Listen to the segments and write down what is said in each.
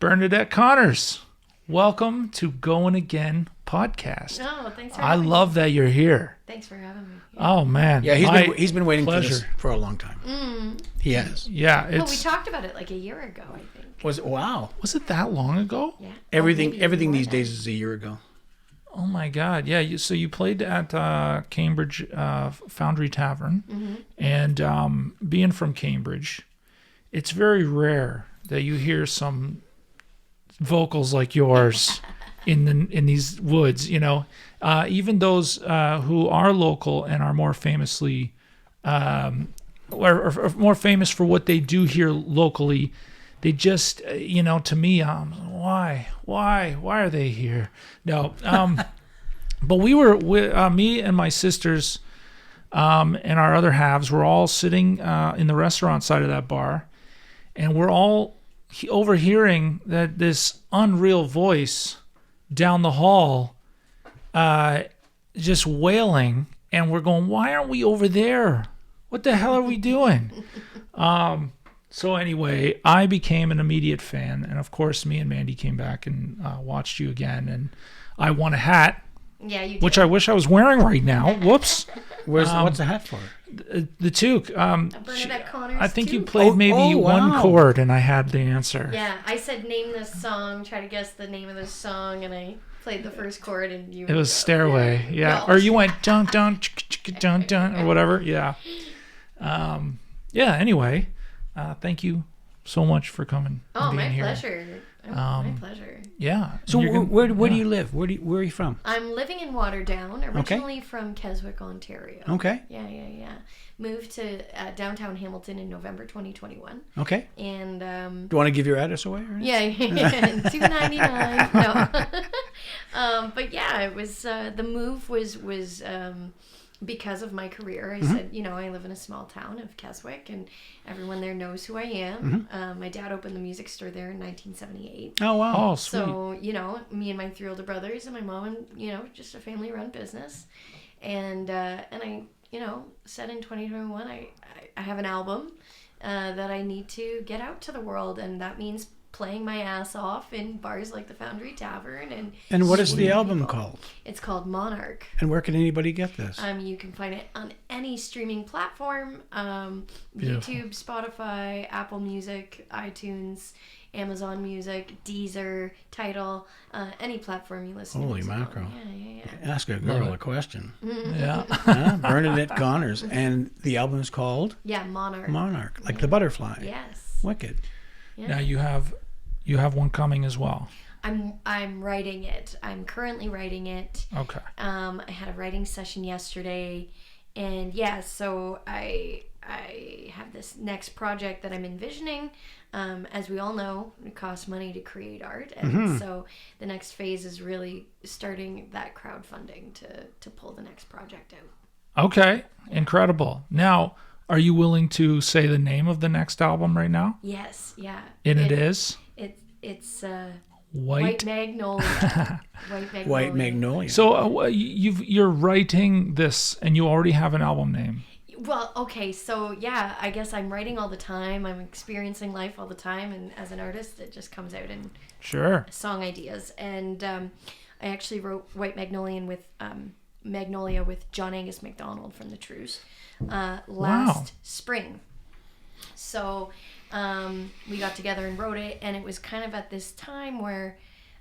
Bernadette Connors. Welcome to Going Again podcast. Oh, thanks for having me. I love that you're here. Thanks for having me. Oh, man. Yeah, he's been waiting for this for a long time. He has. Yeah, Well, we talked about it like a year ago, I think. Was it that long ago? Yeah. Everything Maybe these more days is a year ago. Oh, my God. Yeah, so you played at Cambridge Foundry Tavern. And being from Cambridge, it's very rare that you hear some vocals like yours in these woods, you know. Even those who are local and are more famously or more famous for what they do here locally, they just to me, why are they here? No, but we were me and my sisters and our other halves were all sitting in the restaurant side of that bar, and we're all overhearing that this unreal voice down the hall just wailing, and we're going, why aren't we over there? What the hell are we doing? So anyway, I became an immediate fan, and of course me and Mandy came back and watched you again, and I won a hat. Yeah, you did. Which I wish I was wearing right now. Whoops. What's the hat for? The toque. Bernadette Connors. I think you toque. played maybe one wow. chord, and I had the answer. Yeah, I said name this song, try to guess the name of this song, and I played the first chord, and you. It was Stairway. Yeah. No. Or you went dun dun dun dun or whatever. Yeah. Anyway, thank you so much for coming. Oh, and being my here. pleasure. My pleasure. Yeah. So where do you live? Where are you from? I'm living in Waterdown, originally from Keswick, Ontario. Okay. Yeah. Moved to downtown Hamilton in November 2021. Okay. And Do you want to give your address away? Or yeah, $2.99. No, but yeah, it was the move was because of my career. I said, I live in a small town of Keswick, and everyone there knows who I am. My dad opened the music store there in 1978. Oh wow. Oh, sweet. So me and my 3 older brothers and my mom, and just a family-run business, and I said in 2021 I have an album that I need to get out to the world, and that means playing my ass off in bars like the Foundry Tavern. And what is the album called? It's called Monarch. And where can anybody get this? You can find it on any streaming platform, Beautiful. YouTube, Spotify, Apple Music, iTunes, Amazon Music, Deezer, Tidal, any platform you listen to. Holy music on. mackerel. Yeah. Ask a girl a question. Yeah. Bernadette Connors. And the album is called? Yeah, Monarch. Monarch, like the butterfly. Yes. Wicked. Yeah. Now you have one coming as well. I'm writing it. I'm currently writing it. Okay. I had a writing session yesterday, and so I have this next project that I'm envisioning. As we all know, it costs money to create art, and so the next phase is really starting that crowdfunding to pull the next project out. Okay. Incredible. Now, are you willing to say the name of the next album right now? Yes, yeah. And it is? It's White Magnolia. White Magnolia. So you're writing this, and you already have an album name. Well, okay, so yeah, I guess I'm writing all the time. I'm experiencing life all the time, and as an artist, it just comes out in song ideas. And I actually wrote White Magnolia with John Angus MacDonald from the Trews last spring. So we got together and wrote it, and it was kind of at this time where,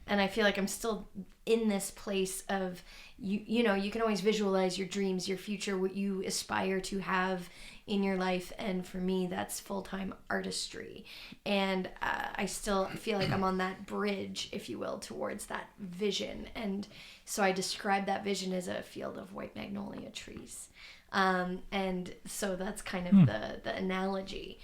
and I feel like I'm still in this place of, you can always visualize your dreams, your future, what you aspire to have in your life, and for me that's full-time artistry, and I still feel like I'm on that bridge, if you will, towards that vision. And so I describe that vision as a field of white magnolia trees. And so that's kind of the analogy.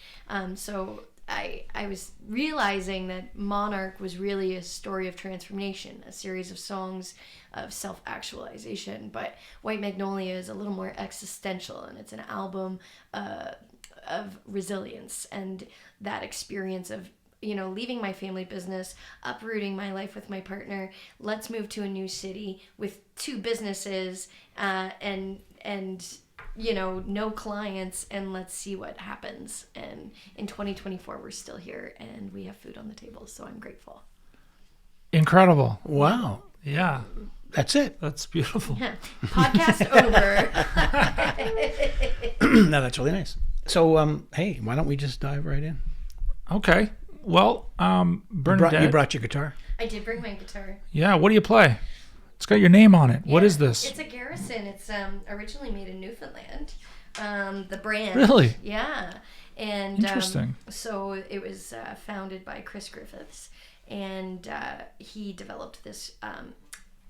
So I was realizing that Monarch was really a story of transformation, a series of songs of self-actualization, but White Magnolia is a little more existential, and it's an album of resilience and that experience of leaving my family business, uprooting my life with my partner. Let's move to a new city with 2 businesses, and no clients, and let's see what happens. And in 2024, we're still here, and we have food on the table, so I'm grateful. Incredible. Wow. Yeah. That's it. That's beautiful. Yeah. Podcast over. No, that's really nice. So, hey, why don't we just dive right in? Okay. Well, Bernadette. You brought your guitar? I did bring my guitar. Yeah. What do you play? It's got your name on it. What is this? It's a Garrison. It's originally made in Newfoundland. The brand. Really? Yeah. And interesting. So it was founded by Chris Griffiths, and he developed this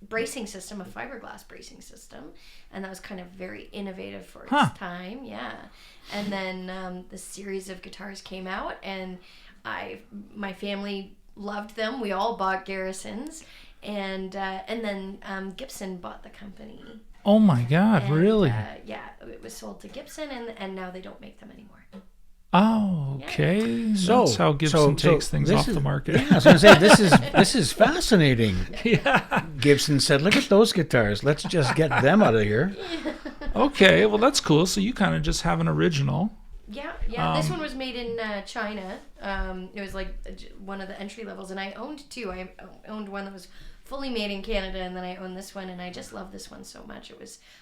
bracing system, a fiberglass bracing system, and that was kind of very innovative for its time. Yeah. And then the series of guitars came out, and my family loved them. We all bought Garrisons, and then Gibson bought the company. Oh my God! And, really? Yeah, it was sold to Gibson, and now they don't make them anymore. Oh, okay. Yeah. That's how Gibson takes things off the market. Yeah, I was going to say this is fascinating. Yeah. Gibson said, "Look at those guitars. Let's just get them out of here." Okay, well that's cool. So you kind of just have an original. Yeah. This one was made in China. It was like one of the entry levels, and I owned two. I owned one that was fully made in Canada, and then I owned this one, and I just love this one so much.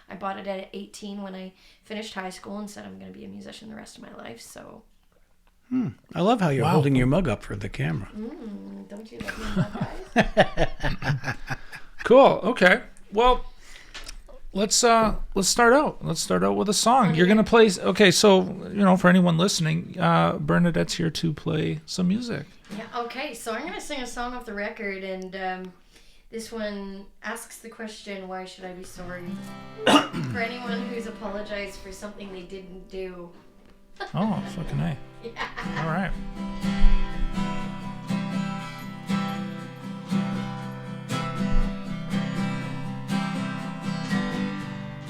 I bought it at 18 when I finished high school and said I'm going to be a musician the rest of my life. So. I love how you're holding your mug up for the camera. Don't you love my mug, guys? Cool. Okay. Well, let's start out. Let's start out with a song. You're gonna play. Okay. So for anyone listening, Bernadette's here to play some music. Yeah. Okay. So I'm gonna sing a song off the record, and this one asks the question, why should I be sorry? For anyone who's apologized for something they didn't do. Oh, fucking A. Yeah. All right.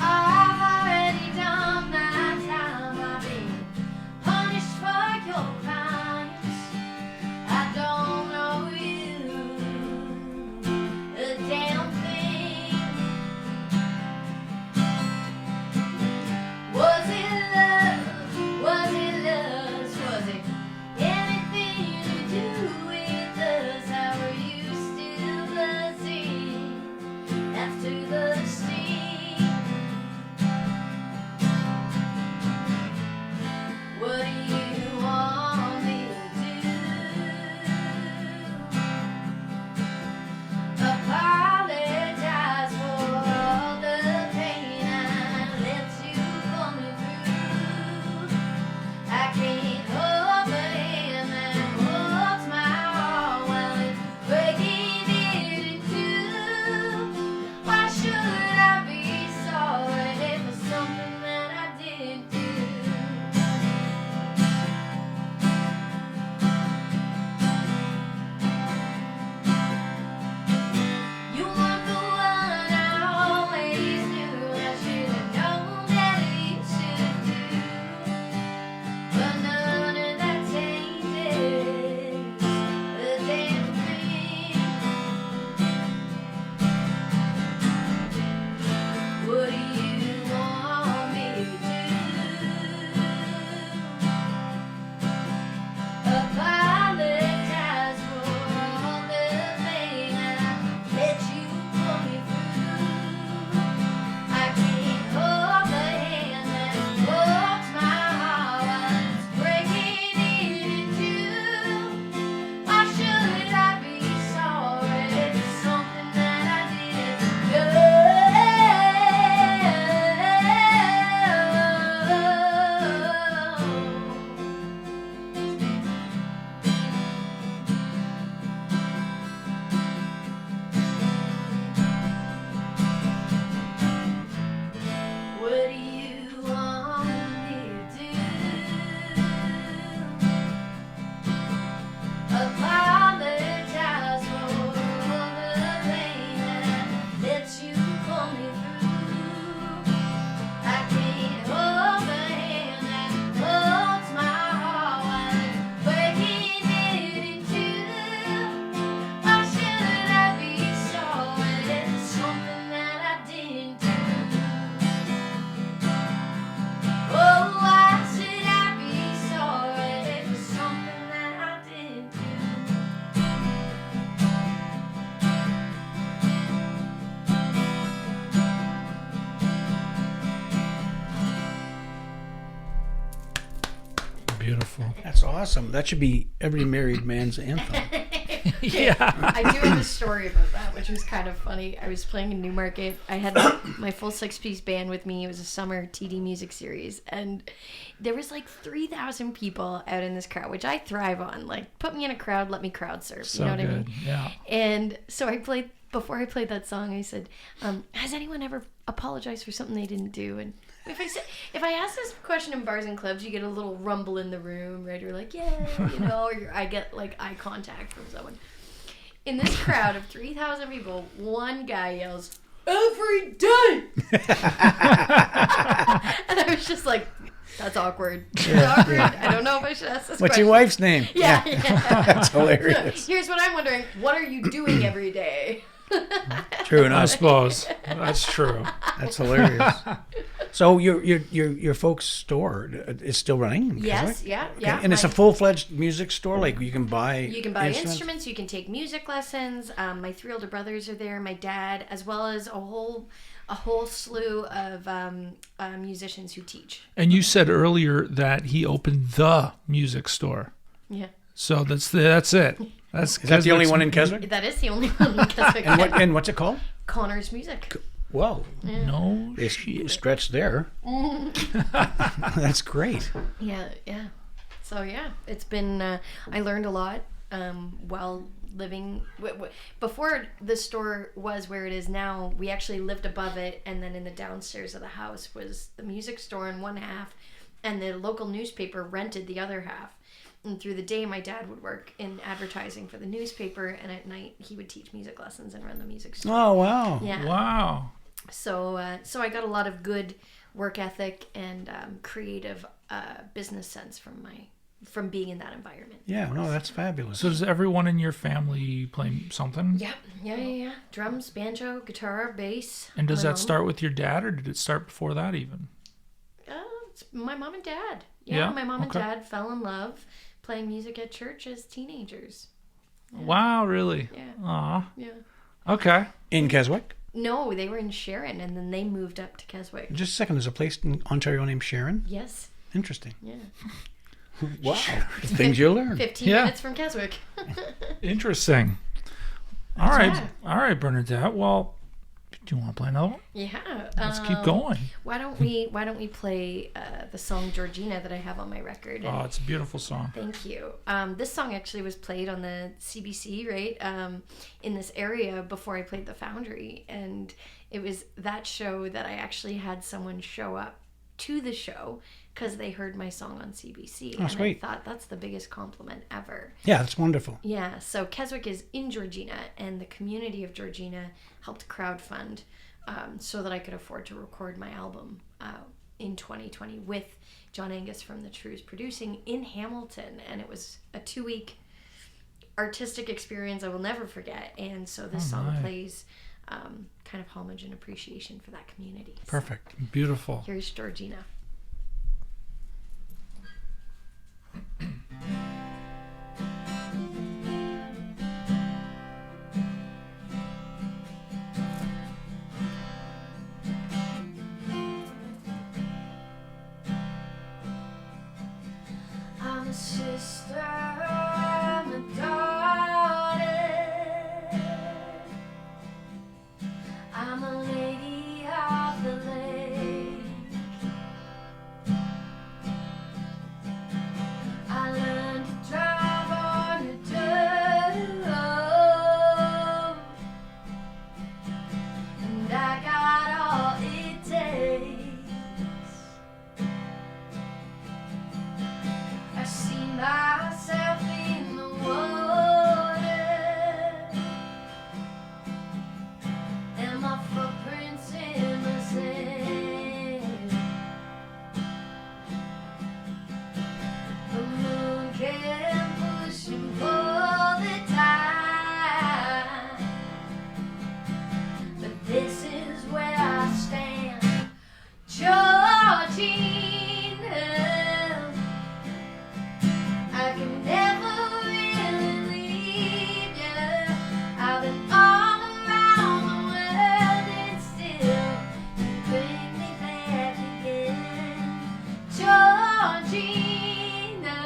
I've already done my time. I've been punished for your crimes. I don't know you a damn thing. Was it love? Was it lust? Was it anything? beautiful. That's awesome. That should be every married man's anthem. Yeah. I do have a story about that, which was kind of funny. I was playing in Newmarket. I had my full 6-piece band with me. It was a summer TD music series. And there was like 3,000 people out in this crowd, which I thrive on. Like, put me in a crowd, let me crowd surf. So you know what good. I mean? Yeah. And so before I played that song, I said, has anyone ever apologized for something they didn't do? And if I ask this question in bars and clubs, you get a little rumble in the room, right? You're like, yeah, or I get like eye contact from someone. In this crowd of 3,000 people, one guy yells, "Every day!" And I was just like, that's awkward. That's awkward. I don't know if I should ask this What's question. your wife's name? Yeah. That's hilarious. Here's what I'm wondering. What are you doing every day? True I enough. suppose that's true. That's hilarious. So your folks' store is still running? in Yes, Keswick? yeah. Okay. And it's a full-fledged music store? Like you can buy instruments, you can take music lessons. My 3 older brothers are there, my dad, as well as a whole slew of musicians who teach. And you said earlier that he opened the music store. Yeah. So that's it. Is that the only one in Keswick? That is the only one in Keswick. And what's it called? Connors Music. Whoa. Yeah. No They shit. stretch there. That's great. Yeah. So yeah, it's been. I learned a lot while living. Before the store was where it is now, we actually lived above it, and then in the downstairs of the house was the music store in one half, and the local newspaper rented the other half. And through the day, my dad would work in advertising for the newspaper, and at night he would teach music lessons and run the music store. Oh, wow. Yeah. Wow. So I got a lot of good work ethic and creative business sense from being in that environment. Yeah, no, that's fabulous. So does everyone in your family play something? Yeah. Drums, banjo, guitar, bass. And does my that mom. start with your dad, or did it start before that even? It's my mom and dad. Yeah, My mom okay. and dad fell in love playing music at church as teenagers. Yeah. Wow, really? Yeah. Aw. Yeah. Okay. In Keswick? No, they were in Sharon, and then they moved up to Keswick. Just a second. There's a place in Ontario named Sharon? Yes. Interesting. Yeah. Wow. Things you learn. 15 Yeah. minutes from Keswick. Interesting. All right, Bernadette. Well, do you want to play another one? Yeah. Let's keep going. Why don't we play the song Georgina that I have on my record? Oh, it's a beautiful song. Thank you. This song actually was played on the CBC, right, in this area before I played the Foundry. And it was that show that I actually had someone show up to the show because they heard my song on CBC. Oh, and sweet. I thought that's the biggest compliment ever. Yeah, that's wonderful. Yeah, so Keswick is in Georgina, and the community of Georgina helped crowdfund so that I could afford to record my album in 2020 with John Angus from The Trues producing in Hamilton. And it was a 2-week artistic experience I will never forget. And so this song plays kind of homage and appreciation for that community. Perfect. So Beautiful. here's Georgina. I'm a sister, I'm a daughter, I'm a lady of the lake. I learned to drive on a dirt road, and I got all it takes. I see myself in the water, and my footprints in the sand. The moon can push and pull the tide, but this is where I stand, Georgina. I can never really leave you. I've been all around the world and still you bring me back again, Georgina.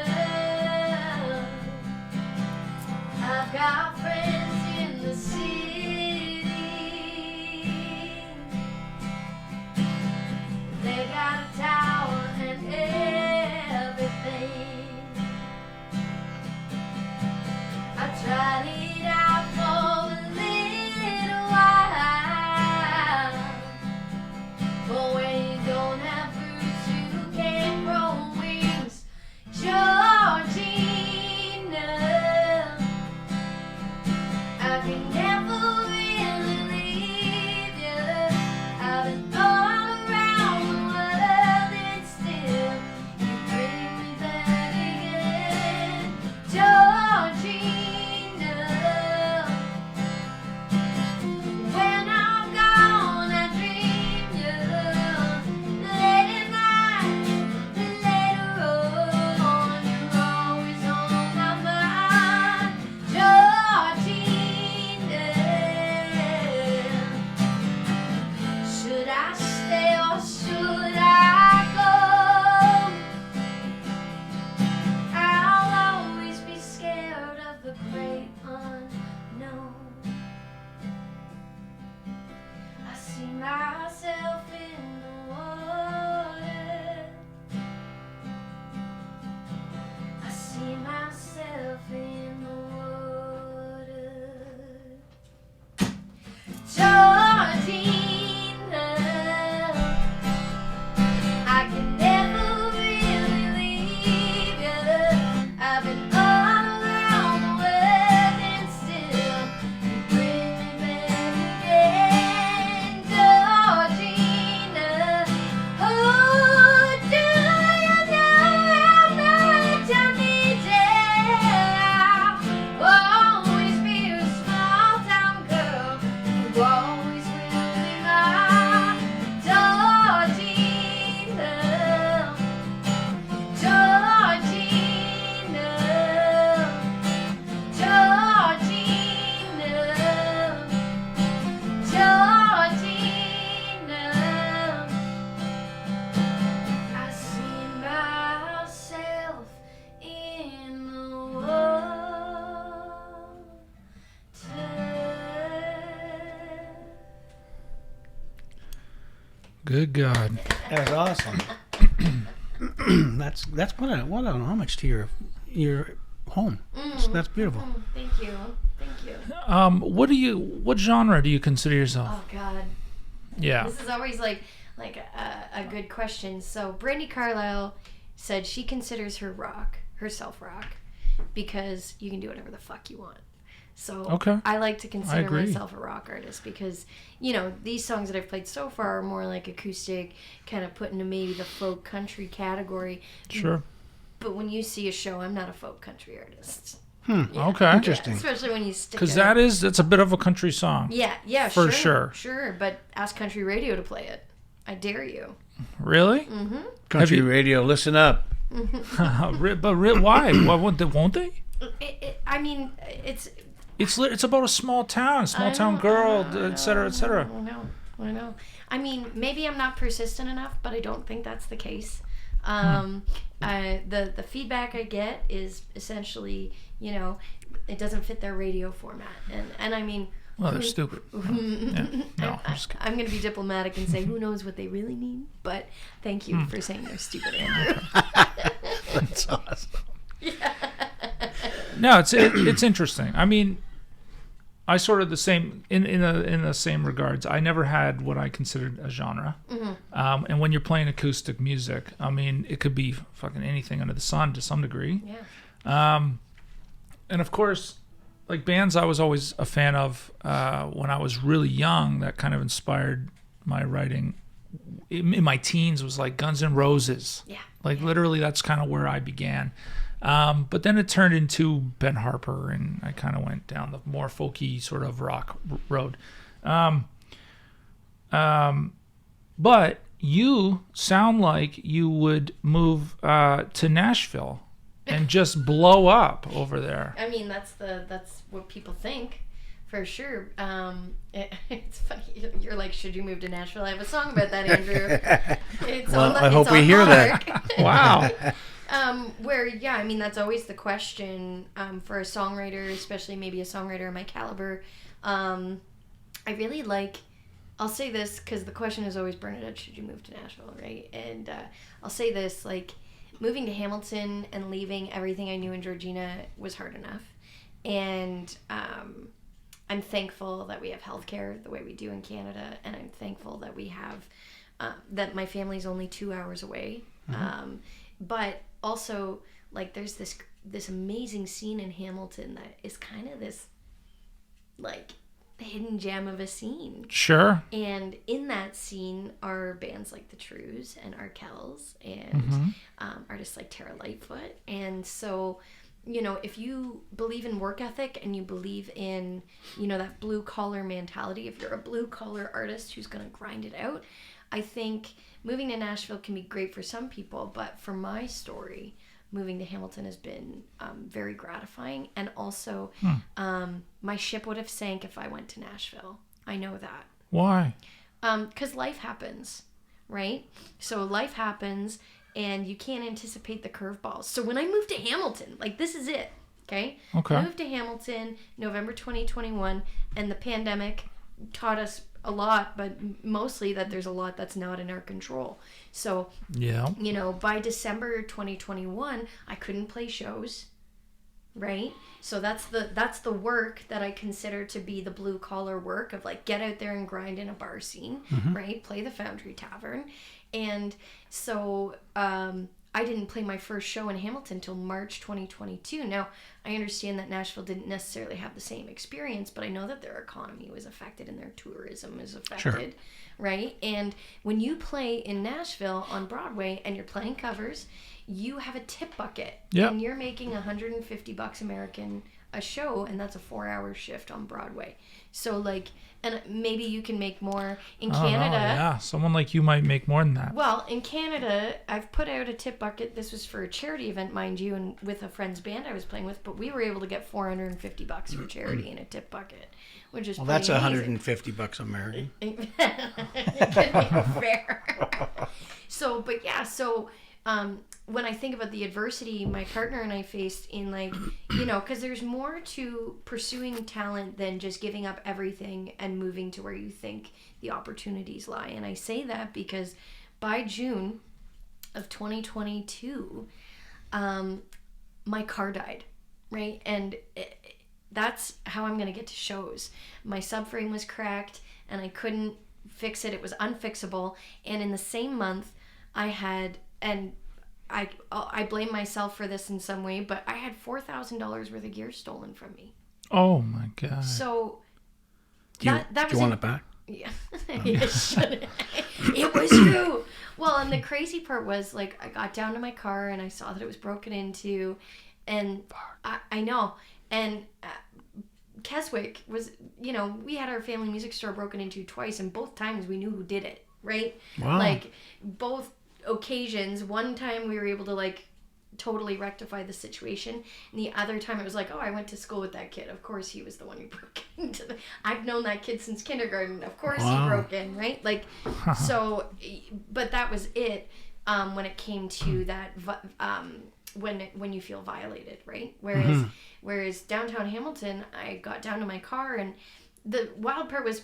Good God. That's awesome. that's what an homage to your home. That's beautiful. Thank you. What genre do you consider yourself? Oh God. Yeah. This is always like a good question. So Brandi Carlile said she considers herself rock, because you can do whatever the fuck you want. So okay. I like to consider myself a rock artist, because, these songs that I've played so far are more like acoustic, kind of put into maybe the folk country category. Sure. But when you see a show, I'm not a folk country artist. Yeah. Okay. Interesting. Yeah, especially when you stick. Because that's a bit of a country song. Yeah, for sure. Sure, but ask country radio to play it. I dare you. Really? Mm-hmm. Country radio, listen up. But why? Why won't they? I mean, it's about a small town girl, et cetera, et cetera. I know. I mean, maybe I'm not persistent enough, but I don't think that's the case. The feedback I get is essentially, it doesn't fit their radio format, and I mean. Well, they're stupid. Yeah. No, I'm going to be diplomatic and say, who knows what they really mean? But thank you for saying they're stupid, Andrew. That's awesome. Yeah. No, it's interesting. I mean, I sort of the same in the same regards. I never had what I considered a genre. Mm-hmm. And when you're playing acoustic music, I mean, it could be fucking anything under the sun to some degree. Yeah. And of course, like bands I was always a fan of when I was really young, that kind of inspired my writing in my teens, was like Guns N' Roses. Yeah. Like literally that's kind of where I began. But then it turned into Ben Harper, and I kind of went down the more folky sort of rock road. But you sound like you would move to Nashville and just blow up over there. I mean, that's what people think, for sure. It's funny. You're like, should you move to Nashville? I have a song about that, Andrew. I hope we hear that. Wow. I mean, that's always the question for a songwriter, especially maybe a songwriter of my caliber. I really like, I'll say this because the question is always, Bernadette, should you move to Nashville, right? And I'll say this, like, moving to Hamilton and leaving everything I knew in Georgina was hard enough. And I'm thankful that we have healthcare the way we do in Canada, and I'm thankful that we have, that my family's only 2 hours away. Mm-hmm. But also, like, there's this amazing scene in Hamilton that is kind of this, like, hidden gem of a scene. Sure. And in that scene are bands like the Trews and Arkells and artists like Tara Lightfoot. And so, if you believe in work ethic and you believe in, that blue collar mentality, if you're a blue collar artist who's going to grind it out, I think moving to Nashville can be great for some people, but for my story, moving to Hamilton has been very gratifying. And also, my ship would have sank if I went to Nashville. I know that. Why? Because life happens, right? So life happens, and you can't anticipate the curveballs. So when I moved to Hamilton, like, this is it, okay? Okay. I moved to Hamilton November 2021, and the pandemic taught us a lot, but mostly that there's a lot that's not in our control. So, yeah, by December 2021, I couldn't play shows, right? So that's the work that I consider to be the blue collar work of, like, get out there and grind in a bar scene, right? Play the Foundry Tavern. And so I didn't play my first show in Hamilton until March 2022. Now, I understand that Nashville didn't necessarily have the same experience, but I know that their economy was affected and their tourism is affected, right? And when you play in Nashville on Broadway and you're playing covers, you have a tip bucket. Yep. And you're making $150 American a show, and that's a 4-hour shift on Broadway. So, like, and maybe you can make more in Canada. Yeah, someone like you might make more than that. Well, in Canada, I've put out a tip bucket. This was for a charity event, mind you, and with a friend's band I was playing with, but we were able to get $450 for charity in a tip bucket, which is that's amazing. $150 American. Fair. So, but yeah, so when I think about the adversity my partner and I faced in, like, you know, because there's more to pursuing talent than just giving up everything and moving to where you think the opportunities lie. And I say that because by June of 2022, my car died, right? And that's how I'm going to get to shows. My subframe was cracked and I couldn't fix it. It was unfixable. And in the same month, I had, and I blame myself for this in some way, but I had $4,000 worth of gear stolen from me. Oh my God. So do you want it back? Yeah. It was you. Well, and the crazy part was, like, I got down to my car and I saw that it was broken into, and I know. And Keswick was, you know, we had our family music store broken into twice, and both times we knew who did it, right? Wow. Like, both occasions, one time we were able to, like, totally rectify the situation, and the other time it was like, oh, I went to school with that kid, of course he was the one who broke into the, I've known that kid since kindergarten, of course he broke in, right? Like, so, but that was it, when it came to that, when you feel violated, right? Whereas downtown Hamilton, I got down to my car, and the wild part was,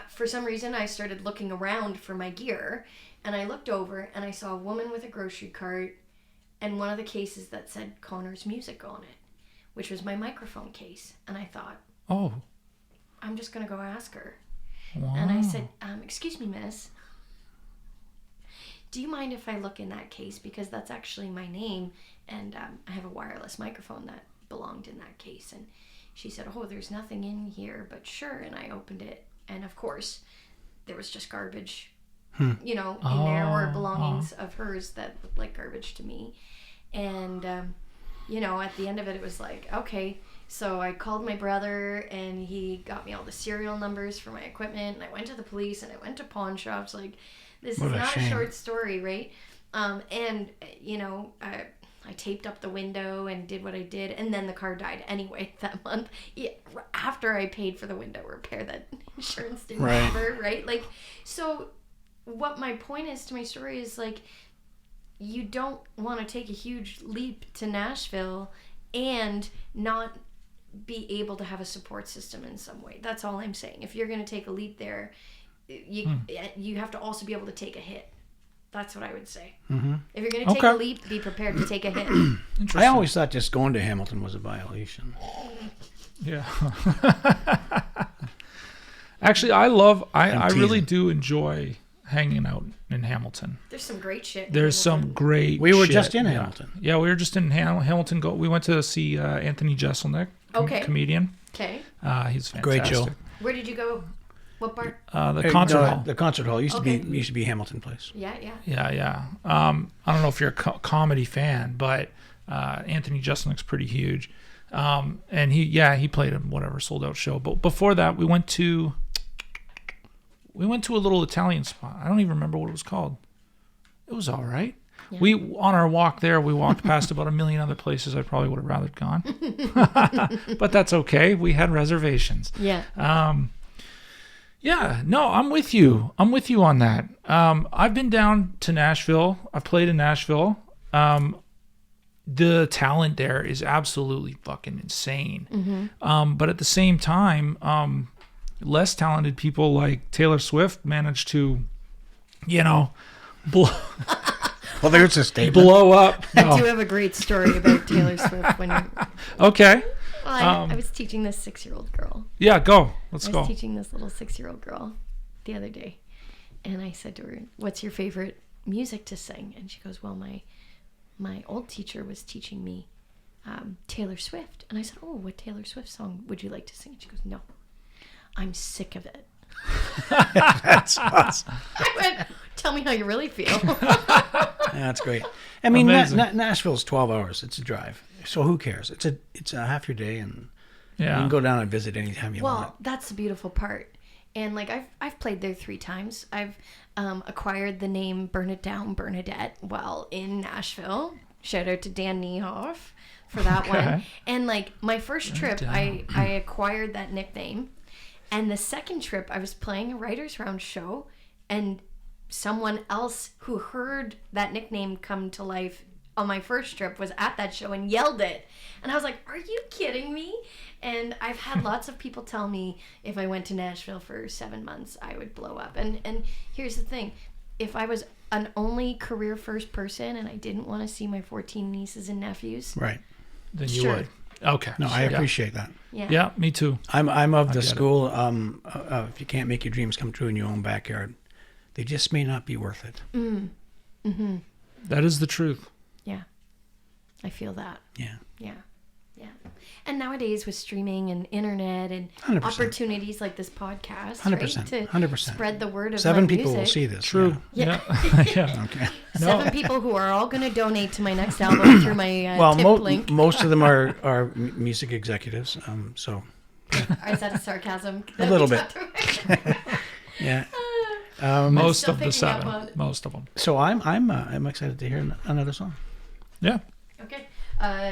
for some reason I started looking around for my gear, and I looked over and I saw a woman with a grocery cart and one of the cases that said Connors Music on it, which was my microphone case. And I thought, oh, I'm just going to go ask her. Wow. And I said, excuse me, miss, do you mind if I look in that case? Because that's actually my name, and I have a wireless microphone that belonged in that case. And she said, oh, there's nothing in here, but sure. And I opened it, and of course, there was just garbage, you know, in there were belongings of hers that looked like garbage to me. And, you know, at the end of it, it was like, okay. So I called my brother, and he got me all the serial numbers for my equipment, and I went to the police, and I went to pawn shops. Like, this is not a short story, right? And, you know, I taped up the window and did what I did, and then the car died anyway that month. Yeah, after I paid for the window repair that insurance didn't cover, right? Like, so what my point is to my story is, like, you don't want to take a huge leap to Nashville and not be able to have a support system in some way. That's all I'm saying. If you're going to take a leap there, you have to also be able to take a hit. That's what I would say. Mm-hmm. If you're going to take a leap, be prepared to take a hit. I always thought just going to Hamilton was a violation. Yeah. Actually, I really do enjoy hanging out in Hamilton. There's some great shit. There's some great We were shit. just in Hamilton. Yeah, we were just in Hamilton. We went to see Anthony Jeselnik, comedian. Okay. He's fantastic. Great show. Where did you go? What part? The concert hall. The concert hall used to be Hamilton Place. Yeah. Yeah. I don't know if you're a comedy fan, but Anthony Jeselnik's pretty huge. And he played a whatever sold out show. But before that, we went to a little Italian spot. I don't even remember what it was called. It was all right. Yeah. We on our walk there, we walked past about a million other places I probably would have rather gone. But that's okay. We had reservations. Yeah. Yeah, no, I'm with you. I'm with you on that. I've been down to Nashville. I've played in Nashville. The talent there is absolutely fucking insane. Mm-hmm. But at the same time, less talented people like Taylor Swift managed to, blow there's a statement. Blow up. No. I do have a great story about Taylor Swift. Okay. Well, I was teaching this 6-year-old girl. Yeah, go. Let's go. I was teaching this little 6-year-old girl the other day. And I said to her, what's your favorite music to sing? And she goes, well, my old teacher was teaching me Taylor Swift. And I said, oh, what Taylor Swift song would you like to sing? And she goes, no, I'm sick of it. That's awesome. I went, tell me how you really feel. That's great. I mean, Nashville's 12 hours. It's a drive. So who cares? It's a half your day, and you can go down and visit anytime you want. Well, that's the beautiful part. And like I've played there 3 times. I've acquired the name Bernadette while in Nashville. Shout out to Dan Niehoff for that one. And like my first trip, I acquired that nickname. And the second trip, I was playing a Writers Round show, and someone else who heard that nickname come to life on my first trip was at that show and yelled it. And I was like, are you kidding me? And I've had lots of people tell me if I went to Nashville for 7 months, I would blow up. And here's the thing. If I was an only career first person and I didn't want to see my 14 nieces and nephews. Right. Then you would. Okay. No, I appreciate that. Yeah, me too. I'm of the school, if you can't make your dreams come true in your own backyard, they just may not be worth it. Mm-hmm. That is the truth. Yeah. I feel that. Yeah. Yeah. Yeah. And nowadays with streaming and internet and 100%. Opportunities like this podcast, 100%, right? To 100%. spread the word of 7 my people music. will see this. True. Yeah. Yeah. Okay. 7 people who are all going to donate to my next album through my tip link. Most of them are music executives. So. Is that a sarcasm? A little bit. Yeah. Most of the 7. Most of them. So I'm excited to hear another song. Yeah. Okay.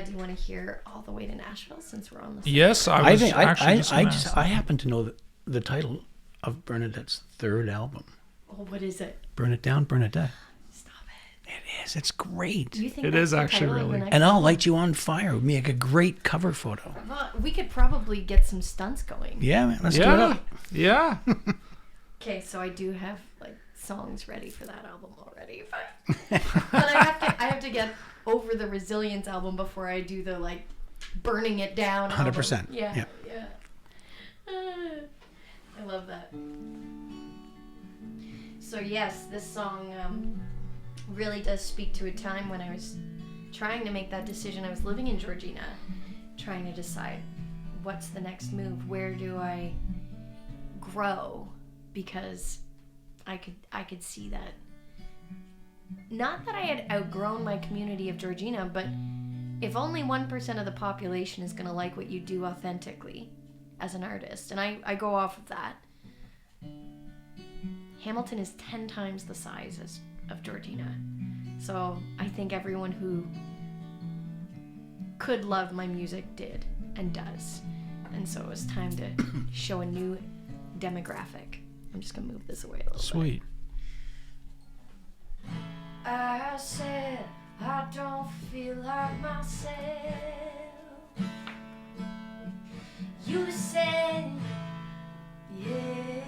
Do you want to hear All the Way to Nashville since we're on the Yes, I happen to know the title of Bernadette's 3rd album. Oh, what is it? Burn It Down, Bernadette. Stop it. It is. It's great. Do you think it that's is the actually title of the really. next And I'll album? light you on fire. We'd make a great cover photo. Well, we could probably get some stunts going. Yeah, man, let's do it up. Yeah. Okay, so I do have like songs ready for that album already, but I have to get over the Resilience album before I do the like burning it down. 100%. Album. Yeah. Yeah. I love that. So yes, this song really does speak to a time when I was trying to make that decision. I was living in Georgina, trying to decide what's the next move. Where do I grow? Because I could see that. Not that I had outgrown my community of Georgina, but if only 1% of the population is going to like what you do authentically as an artist, and I go off of that, Hamilton is 10 times the size of Georgina. So I think everyone who could love my music did and does. And so it was time to show a new demographic. I'm just going to move this away a little bit. Sweet. I said I don't feel like myself. You said, yeah,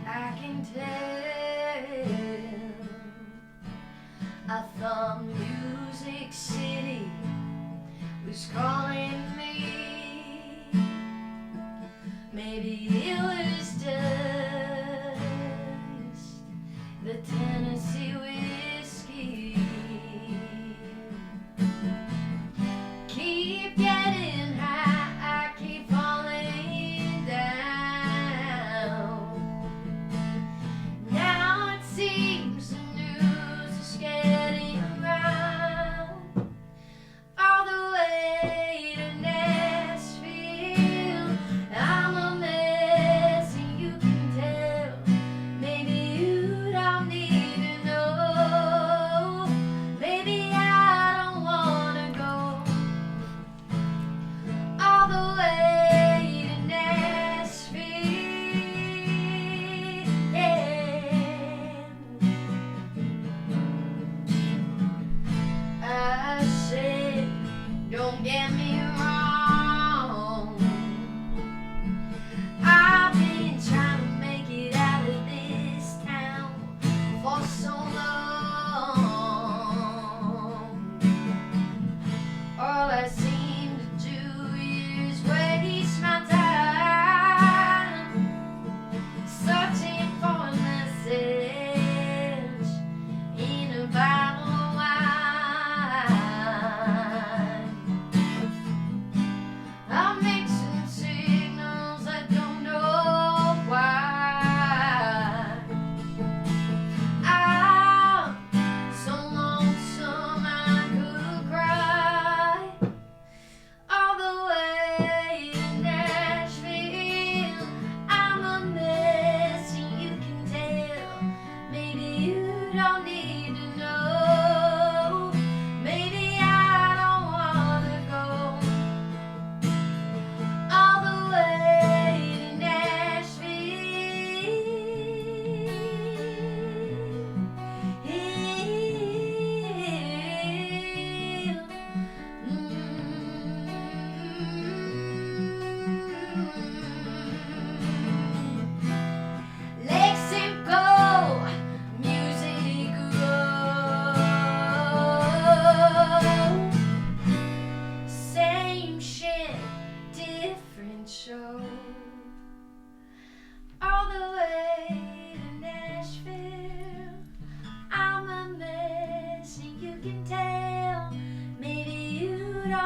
I can tell. I thought Music City was calling me. Maybe it was just the Tennessee whiskey. Keep getting high, I keep falling down. Now it seems the news is getting around all the way to Nashville. I'm a mess and you can tell. Maybe you don't need to know. Maybe I don't wanna go all the way to Nashville. Yeah. I said, don't get me wrong. I've been trying to make it out of this town for so long. All I seem to do is waste my time searching for a message in a bottle of wine.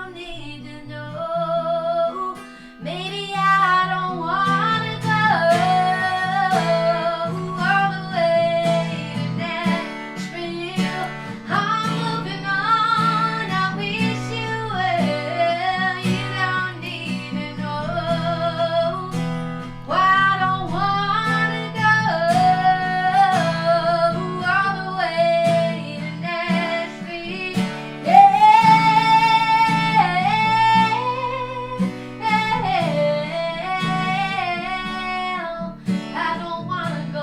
don't need to know. Maybe I don't want to go all the way to Nashville. I'm moving on, I wish you well. You don't need to know why I don't want to go all the way to Nashville. I don't want to go.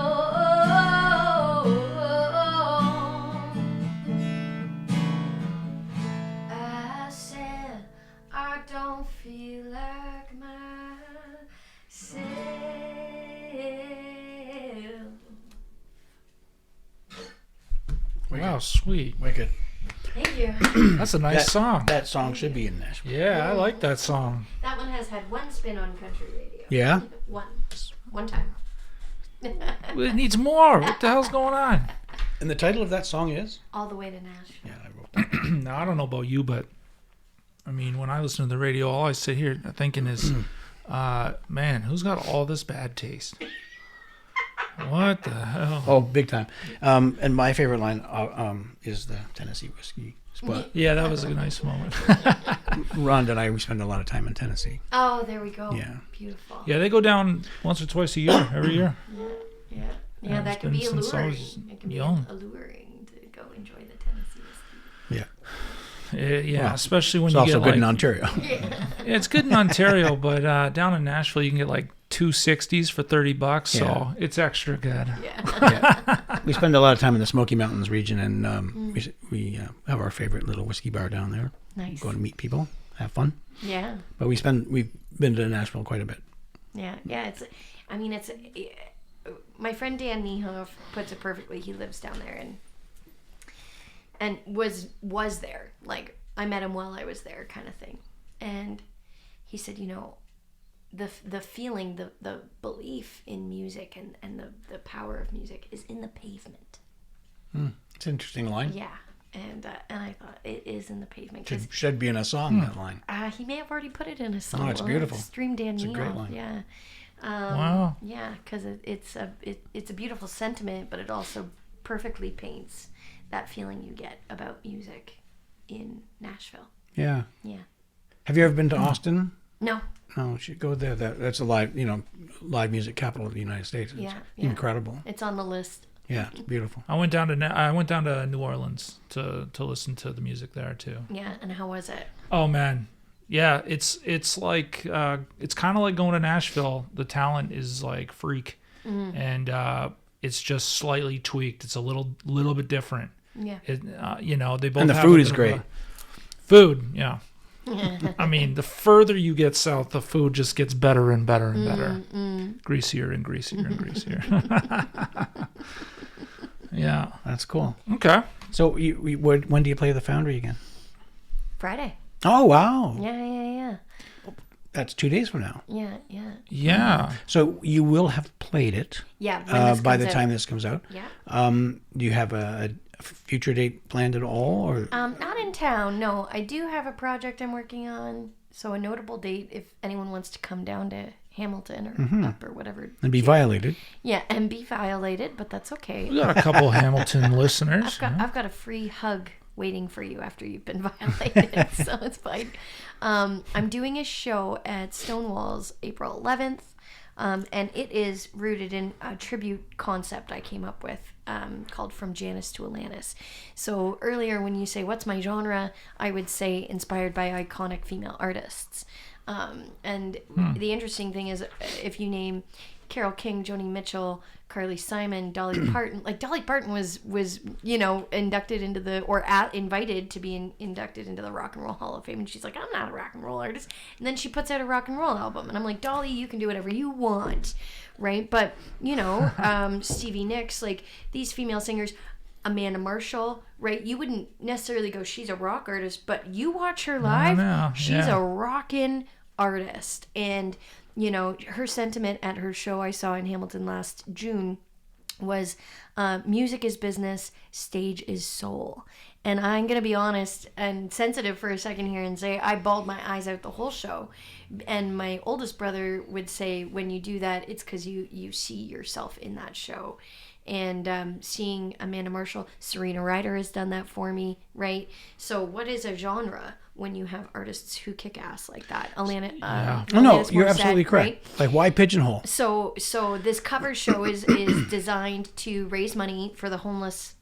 I said I don't feel like myself. Wow, sweet. Wicked. Thank you. That's a nice song. That song should be in Nashville. Yeah, I like that song. That one has had one spin on country radio. Yeah? One time. It needs more. What the hell's going on? And the title of that song is? All the way to Nashville. Yeah, I wrote that. Now, I don't know about you, but I mean, when I listen to the radio, all I sit here thinking is, man, who's got all this bad taste? What the hell? Oh, big time. And my favorite line is the Tennessee whiskey spot. Yeah, that was a nice moment. Rhonda and I, we spend a lot of time in Tennessee. Oh, there we go. Yeah. Beautiful. Yeah, they go down once or twice a year, every year. Yeah, that can be it's been since I alluring. was It can be young. alluring to go enjoy the Tennessee whiskey. Yeah. Yeah, Well, especially when It's you also get good like, in Ontario. it's good in Ontario, but down in Nashville you can get like 260s for $30, so Yeah. it's extra good. Yeah. We spend a lot of time in the Smoky Mountains region, and we have our favorite little whiskey bar down there. Nice. Go and meet people, have fun. Yeah. But we've been to Nashville quite a bit. Yeah. My friend Dan Niehoff puts it perfectly. He lives down there and was there. Like, I met him while I was there, kind of thing. And he said, you know, the feeling, the belief in music and the power of music is in the pavement. It's an interesting line. Yeah. And I thought it is in the pavement. Should be in a song, that line. He may have already put it in a song. Oh, it's beautiful. Stream Dan It's a great Niehoff. line. Yeah. Wow. Yeah, because it's a beautiful sentiment, but it also perfectly paints that feeling you get about music in Nashville. Yeah. Yeah. Have you ever been to Austin? No. No, you should go there. That's a live music capital of the United States. It's incredible. It's on the list. Yeah, it's beautiful. I went down to New Orleans to listen to the music there too. Yeah, and how was it? Oh man, yeah, it's like it's kind of like going to Nashville. The talent is like freak, and it's just slightly tweaked. It's a little bit different. Yeah. They both And the have food a is bit of great. Food, yeah. I mean, the further you get south, the food just gets better and better and better, greasier and greasier and greasier. Yeah, That's cool. okay. So when do you play the Foundry again? Friday. Oh, wow. Yeah. That's 2 days from now. Yeah. So you will have played it by the time this comes out. Yeah. Do you have a future date planned at all? Or Not in town, no. I do have a project I'm working on, so a notable date if anyone wants to come down to Hamilton or up or whatever. and be violated. Yeah, and be violated, but that's okay. We got a couple Hamilton listeners. I've got a free hug waiting for you after you've been violated, so it's fine. I'm doing a show at Stonewall's April 11th, and it is rooted in a tribute concept I came up with called From Janice to Alanis. So earlier when you say, what's my genre, I would say inspired by iconic female artists. And the interesting thing is, if you name Carole King, Joni Mitchell, Carly Simon, Dolly Parton, like Dolly Parton was inducted into invited to be inducted into the Rock and Roll Hall of Fame, and she's like, I'm not a rock and roll artist. And then she puts out a rock and roll album, and I'm like, Dolly, you can do whatever you want, right? But Stevie Nicks, like these female singers, Amanda Marshall, right? You wouldn't necessarily go, she's a rock artist, but you watch her live, she's a rockin' artist. And her sentiment at her show I saw in Hamilton last June was music is business, stage is soul. And I'm going to be honest and sensitive for a second here and say I bawled my eyes out the whole show. And my oldest brother would say when you do that, it's because you see yourself in that show. And seeing Amanda Marshall, Serena Ryder has done that for me, right? So what is a genre when you have artists who kick ass like that? Alanis you're absolutely correct. Right? Like, why pigeonhole? So this cover show is designed to raise money for the homeless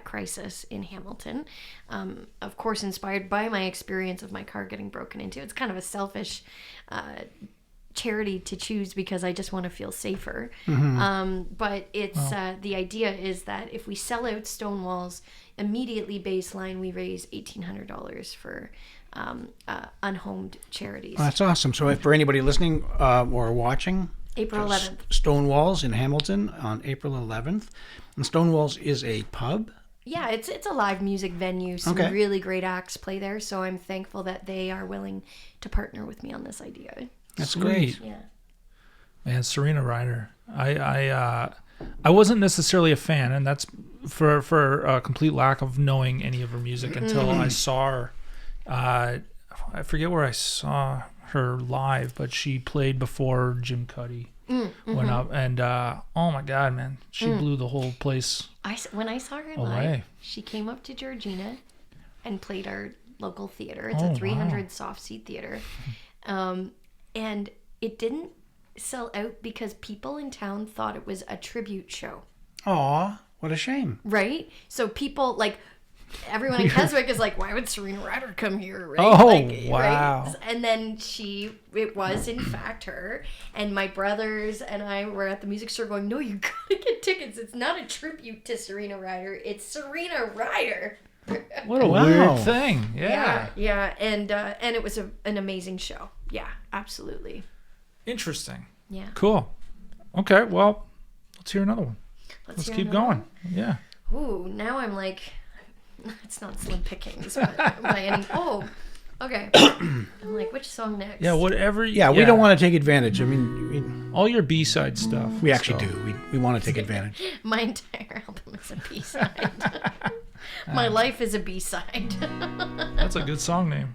crisis in Hamilton. Of course, inspired by my experience of my car getting broken into. It's kind of a selfish charity to choose because I just want to feel safer. But it's the idea is that if we sell out Stonewalls, immediately baseline we raise $1,800 for unhomed charities. That's awesome. So if for anybody listening or watching, April 11th. Stonewalls in Hamilton on April 11th. And Stonewalls is a pub? Yeah, it's a live music venue. Some really great acts play there. So I'm thankful that they are willing to partner with me on this idea. That's great. Yeah. Man, Serena Ryder. I wasn't necessarily a fan, and that's for a complete lack of knowing any of her music until I saw her. I forget where I saw her live, but she played before Jim Cuddy went up, and oh my God, man, she blew the whole place. When I saw her live, she came up to Georgina and played our local theater. It's a 300 soft seat theater. And it didn't sell out because people in town thought it was a tribute show. Aw, what a shame. Right? So people, like, everyone in Keswick is like, why would Serena Ryder come here? Right? Oh, like, wow. Right? And then it was in fact her. And my brothers and I were at the music store going, no, you gotta get tickets. It's not a tribute to Serena Ryder. It's Serena Ryder. What a weird thing. Yeah. Yeah. And it was an amazing show. Yeah, absolutely. Interesting. Yeah. Cool. Okay, well, let's hear another one. Let's keep going. Yeah. Ooh, now I'm like, it's not Slim Pickings by any. Oh, okay. I'm like, which song next? Yeah, whatever. Yeah, we don't want to take advantage. I mean, all your B-side stuff. We actually do. We want to take advantage. My entire album is a B-side. My life is a B-side. That's a good song name.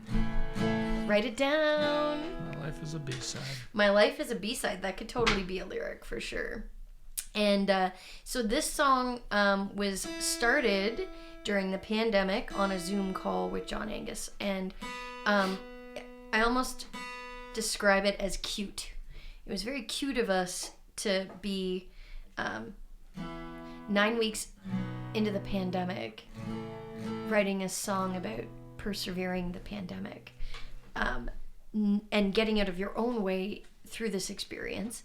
Write it down. My life is a B-side. My life is a B-side. That could totally be a lyric for sure. And so this song was started during the pandemic on a Zoom call with John Angus. And I almost describe it as cute. It was very cute of us to be 9 weeks into the pandemic writing a song about persevering the pandemic. And getting out of your own way through this experience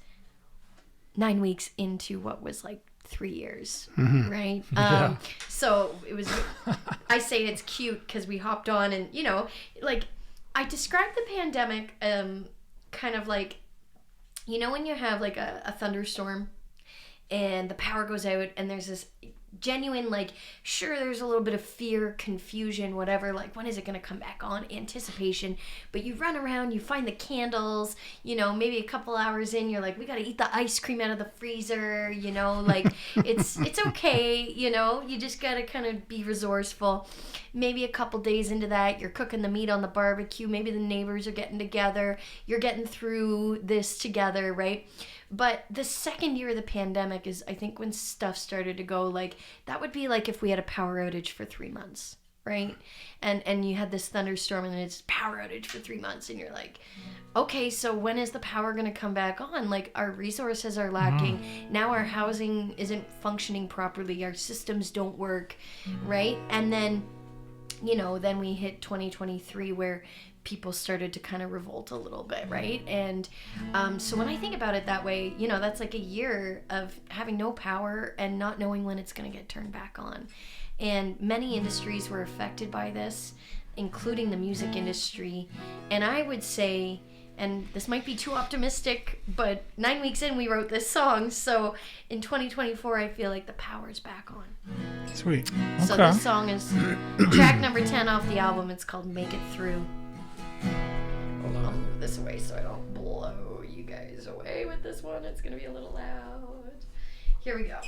9 weeks into what was like 3 years, right? Yeah. So it was, I say it's cute because we hopped on and, you know, like I described the pandemic kind of like, you know, when you have like a thunderstorm and the power goes out and there's this genuine, like, sure, there's a little bit of fear, confusion, whatever, like, when is it going to come back on, anticipation, but you run around, you find the candles, you know, maybe a couple hours in, you're like, we got to eat the ice cream out of the freezer, you know, like, it's okay, you know, you just got to kind of be resourceful. Maybe a couple days into that, you're cooking the meat on the barbecue, maybe the neighbors are getting together, you're getting through this together, right? But the second year of the pandemic is, I think, when stuff started to go, like, that would be like if we had a power outage for 3 months, right? And you had this thunderstorm and it's power outage for 3 months and you're like, okay, so when is the power going to come back on? Like, our resources are lacking. Now our housing isn't functioning properly. Our systems don't work, right? And then, you know, then we hit 2023 where people started to kind of revolt a little bit, right? And so when I think about it that way, you know, that's like a year of having no power and not knowing when it's going to get turned back on. And many industries were affected by this, including the music industry. And I would say, and this might be too optimistic, but 9 weeks in we wrote this song, so in 2024 I feel like the power's back on. Sweet. So this song is track number 10 off the album. It's called Make It Through. I'll move this away so I don't blow you guys away with this one. It's gonna be a little loud. Here we go.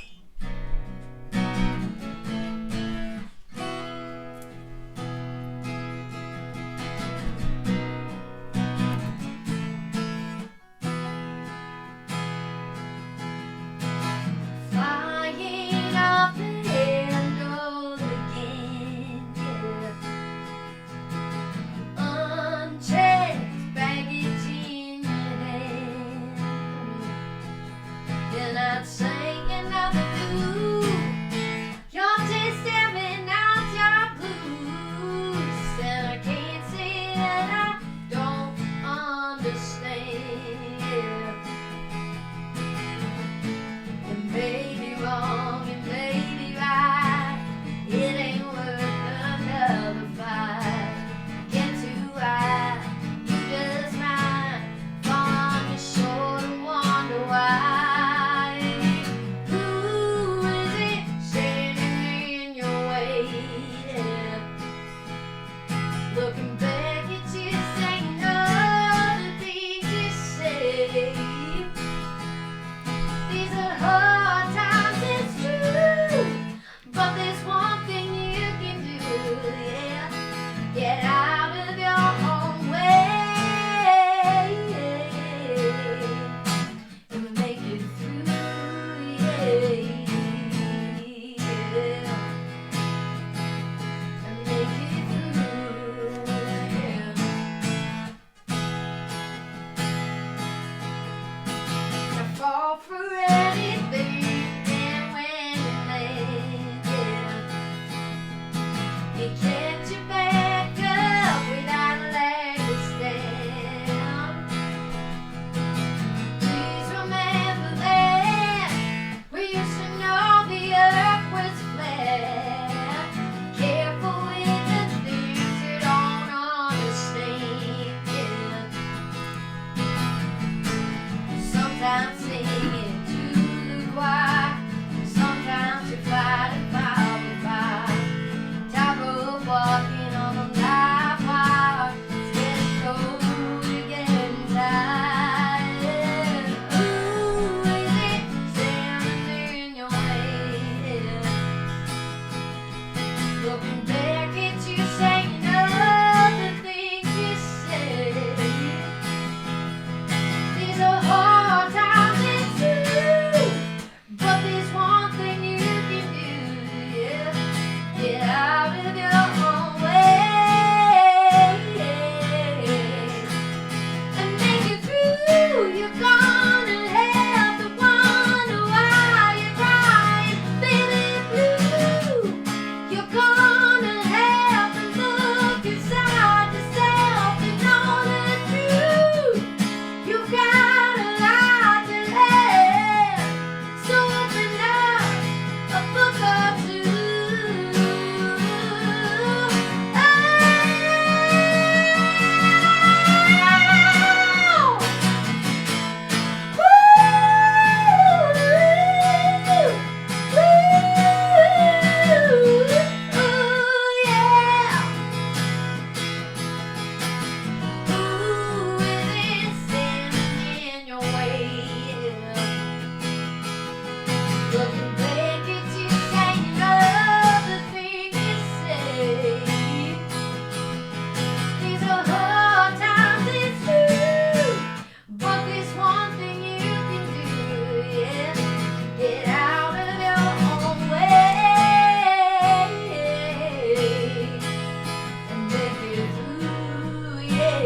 Looking back at you, saying all the things you say. These are hard times, it's true, but there's one thing you can do, yeah. Get out of your own way and make it through, yeah. And make it through, yeah. I fall for anything, and when you land, yeah, it gets you back up without a leg to stand. Please remember that we used to know the earth was flat. Careful with the things you don't understand, yeah. Sometimes singing to the choir, sometimes you fight and fight with fire. Tightrope walking on the live wire, it's getting cold, you're getting tired. Ooh, is it standing in your way? Looking back at you, saying all the things you say. These are hard times, it's true, but there's one thing you can do, yeah. Get out of your own way and make it through. You're gonna have to wonder why you're crying, feeling blue. You're gonna have to look inside yourself and know the truth. You've got a lot to learn, so open up a book or two. Looking back at you, saying all the things you say. These are hard times, it's true, but there's one thing you can do, yeah. Get out of your own way and make it through, yeah.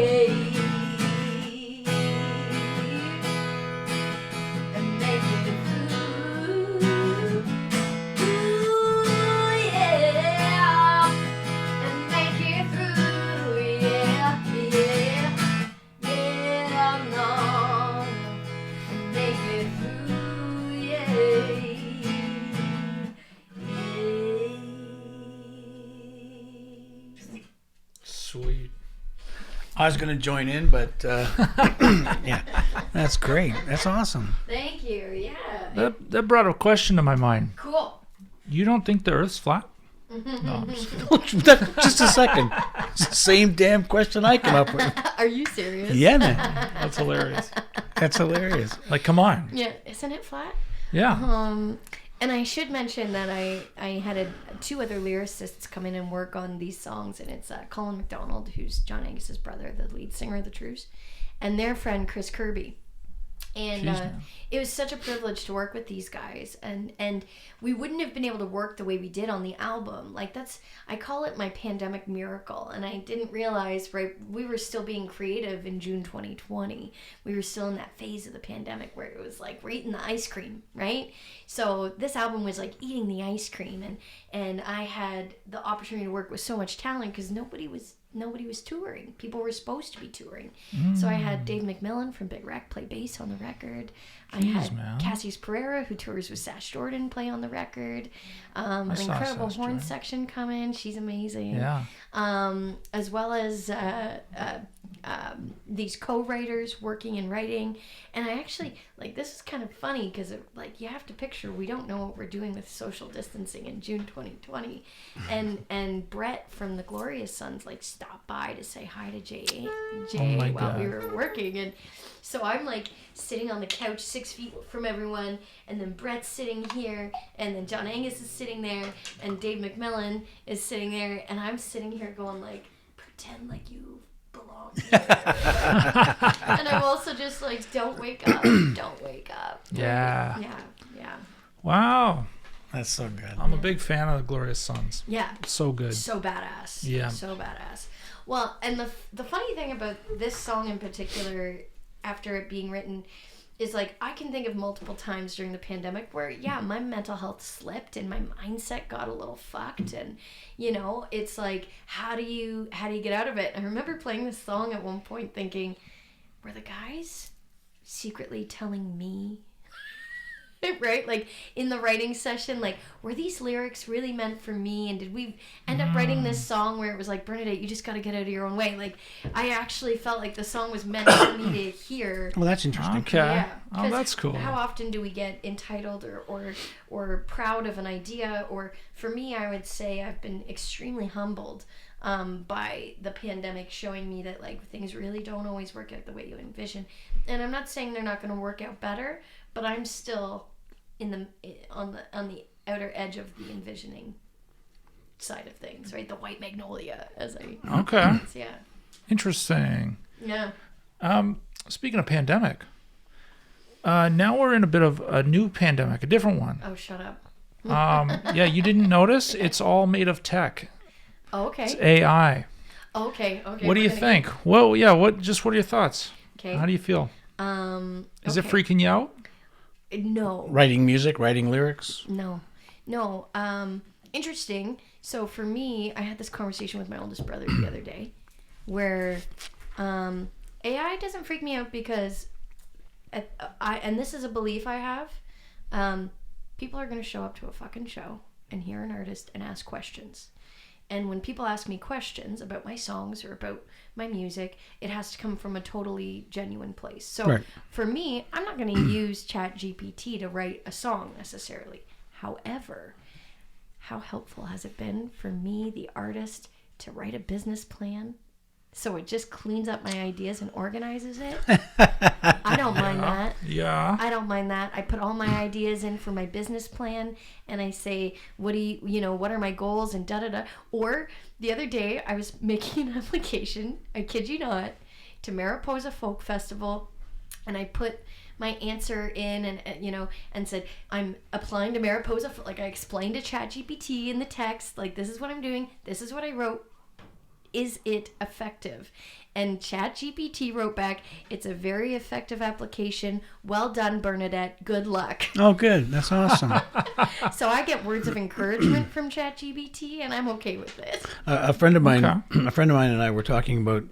And make it through, ooh, yeah. And make it through, yeah, yeah, yeah, no. And make it through, yeah, yeah. Sweet. I was going to join in, but yeah, that's great. That's awesome. Thank you, yeah. That brought a question to my mind. Cool. You don't think the Earth's flat? No, I'm just kidding. Just a second. It's the same damn question I come up with. Are you serious? Yeah, man. That's hilarious. That's hilarious. Like, come on. Yeah, isn't it flat? Yeah. And I should mention that I had two other lyricists come in and work on these songs, and it's Colin McDonald, who's John Angus's brother, the lead singer of the Trues, and their friend Chris Kirby. And it was such a privilege to work with these guys, and we wouldn't have been able to work the way we did on the album. Like, I call it my pandemic miracle, and I didn't realize, right, we were still being creative in June 2020. We were still in that phase of the pandemic where it was like we're eating the ice cream, right? So this album was like eating the ice cream, and I had the opportunity to work with so much talent because nobody was touring. People were supposed to be touring. So I had Dave McMillan from Big Wreck play bass on the record. I had Cassius Pereira, who tours with Sash Jordan, play on the record. An incredible horn section come in. She's amazing. Yeah. As well as these co-writers working and writing. And I actually, like, this is kind of funny because, like, you have to picture, we don't know what we're doing with social distancing in June 2020. And Brett from the Glorious Sons, like, stopped by to say hi to Jay while we were working. And so I'm, like, sitting on the couch 6 feet from everyone, and then Brett's sitting here, and then John Angus is sitting there, and Dave McMillan is sitting there, and I'm sitting here going, like, pretend like you belong here. And I'm also just like, don't wake up. Yeah. Yeah. Wow. That's so good. I'm a big fan of the Glorious Sons. Yeah. So good. So badass. Yeah. So badass. Well, and the funny thing about this song in particular, after it being written, is like I can think of multiple times during the pandemic where my mental health slipped and my mindset got a little fucked, and it's like how do you get out of it? I remember playing this song at one point thinking, were the guys secretly telling me right, like in the writing session, like were these lyrics really meant for me, and did we end up writing this song where it was like, Bernadette, you just got to get out of your own way? Like I actually felt like the song was meant for me to hear. Well, that's interesting. Okay. Yeah, oh, that's cool. How often do we get entitled or proud of an idea? Or for me, I would say I've been extremely humbled by the pandemic showing me that like things really don't always work out the way you envision. And I'm not saying they're not going to work out better, but I'm still on the outer edge of the envisioning side of things, right? The white magnolia, as I okay. Yeah. Interesting. Yeah. Speaking of pandemic, now we're in a bit of a new pandemic, a different one. Oh, shut up. Yeah, you didn't notice? It's all made of tech. Oh, okay. It's AI. Okay. What do you think? Well, yeah. What are your thoughts? Okay. How do you feel? Is it freaking you out? No. Writing music, writing lyrics? No. Interesting. So for me, I had this conversation with my oldest brother the other day where AI doesn't freak me out because and this is a belief I have, people are going to show up to a fucking show and hear an artist and ask questions. And when people ask me questions about my songs or about my music, it has to come from a totally genuine place. So for me, I'm not going to use ChatGPT to write a song necessarily. However, how helpful has it been for me, the artist, to write a business plan so it just cleans up my ideas and organizes it? I don't mind that. Yeah. I don't mind that. I put all my ideas in for my business plan and I say, what are my goals and da-da-da. Or the other day I was making an application, I kid you not, to Mariposa Folk Festival, and I put my answer in and said, I'm applying to Mariposa. Like I explained to ChatGPT in the text, like this is what I'm doing, this is what I wrote. Is it effective? And ChatGPT wrote back, it's a very effective application. Well done, Bernadette. Good luck. Oh, good. That's awesome. So I get words of encouragement from ChatGPT, and I'm okay with it. A friend of mine and I were talking about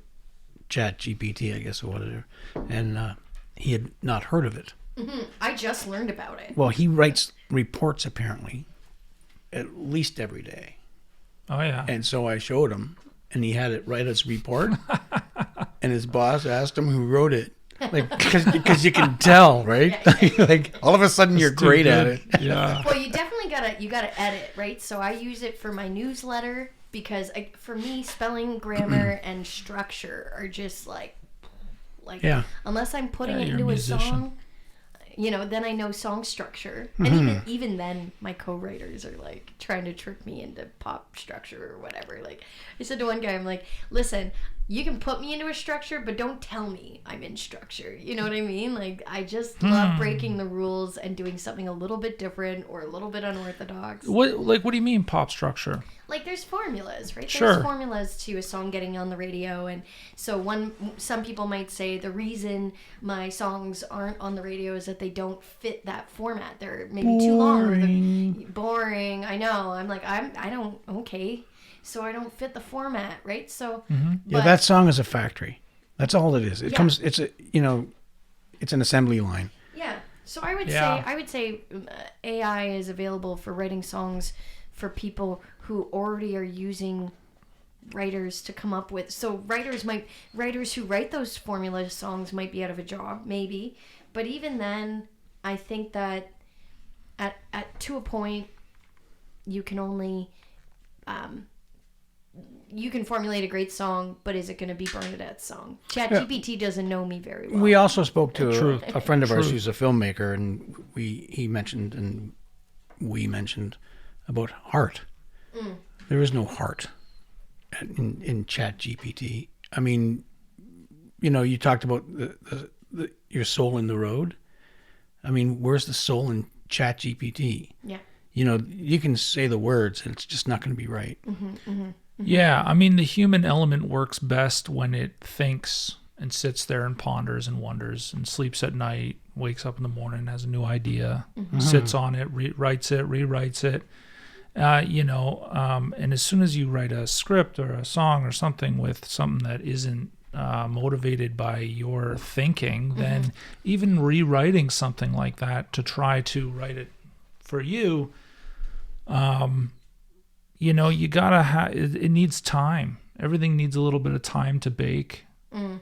ChatGPT, I guess, or whatever, and he had not heard of it. Mm-hmm. I just learned about it. Well, he writes reports apparently, at least every day. Oh yeah. And so I showed him. And he had it write his report, and his boss asked him who wrote it, like because you can tell, right? Yeah. Like all of a sudden you're great at it. Yeah. Well, you definitely gotta edit, right? So I use it for my newsletter because for me, spelling, grammar, and structure are just like unless I'm putting it into a song. Then I know song structure. And even then, my co-writers are like trying to trick me into pop structure or whatever. Like I said to one guy, I'm like, listen, you can put me into a structure, but don't tell me I'm in structure. You know what I mean? Like I just love breaking the rules and doing something a little bit different or a little bit unorthodox. What do you mean pop structure? Like there's formulas, right? Sure. There's formulas to a song getting on the radio, and so some people might say the reason my songs aren't on the radio is that they don't fit that format. They're maybe too long. Or boring. I know. I'm like I don't. Okay, so I don't fit the format, right? So yeah, that song is a factory. That's all it is. It comes. It's it's an assembly line. Yeah. So I would say AI is available for writing songs for people who already are using writers to come up with. So writers who write those formula songs might be out of a job, maybe. But even then, I think that at to a point, you can only you can formulate a great song, but is it going to be Bernadette's song? ChatGPT doesn't know me very well. We also spoke to a friend of ours who's a filmmaker, and we mentioned about heart. There is no heart in ChatGPT. I mean, you talked about your soul in the road. I mean, where's the soul in ChatGPT? Yeah. You can say the words, and it's just not going to be right. Yeah, I mean, the human element works best when it thinks and sits there and ponders and wonders and sleeps at night, wakes up in the morning, has a new idea, sits on it, rewrites it. And as soon as you write a script or a song or something with something that isn't motivated by your thinking, then even rewriting something like that to try to write it for you, you gotta have, it needs time. Everything needs a little bit of time to bake, and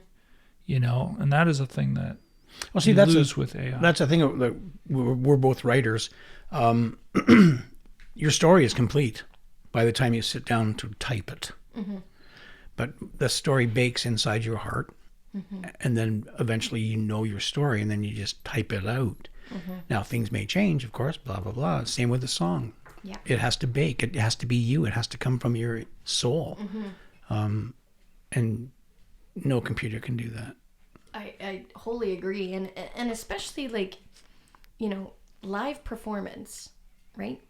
that is a thing that lose with AI. That's a thing that we're both writers. Your story is complete by the time you sit down to type it. But the story bakes inside your heart, and then eventually your story, and then you just type it out. Now, things may change, of course, blah, blah, blah. Same with the song. Yeah. It has to bake. It has to be you. It has to come from your soul. And no computer can do that. I wholly agree. And especially live performance, right,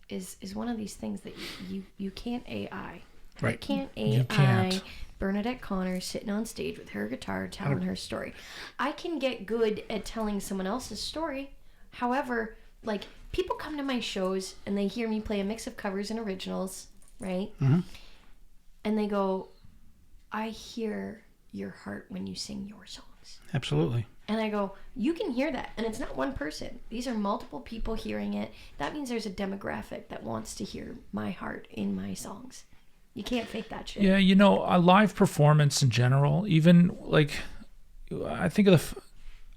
is one of these things that you can't AI. Right. You can't AI Bernadette Connors sitting on stage with her guitar telling her story. I can get good at telling someone else's story. However, people come to my shows and they hear me play a mix of covers and originals, right? And they go, I hear your heart when you sing your songs. Absolutely. And I go, you can hear that. And it's not one person. These are multiple people hearing it. That means there's a demographic that wants to hear my heart in my songs. You can't fake that shit. Yeah, a live performance in general, even I think of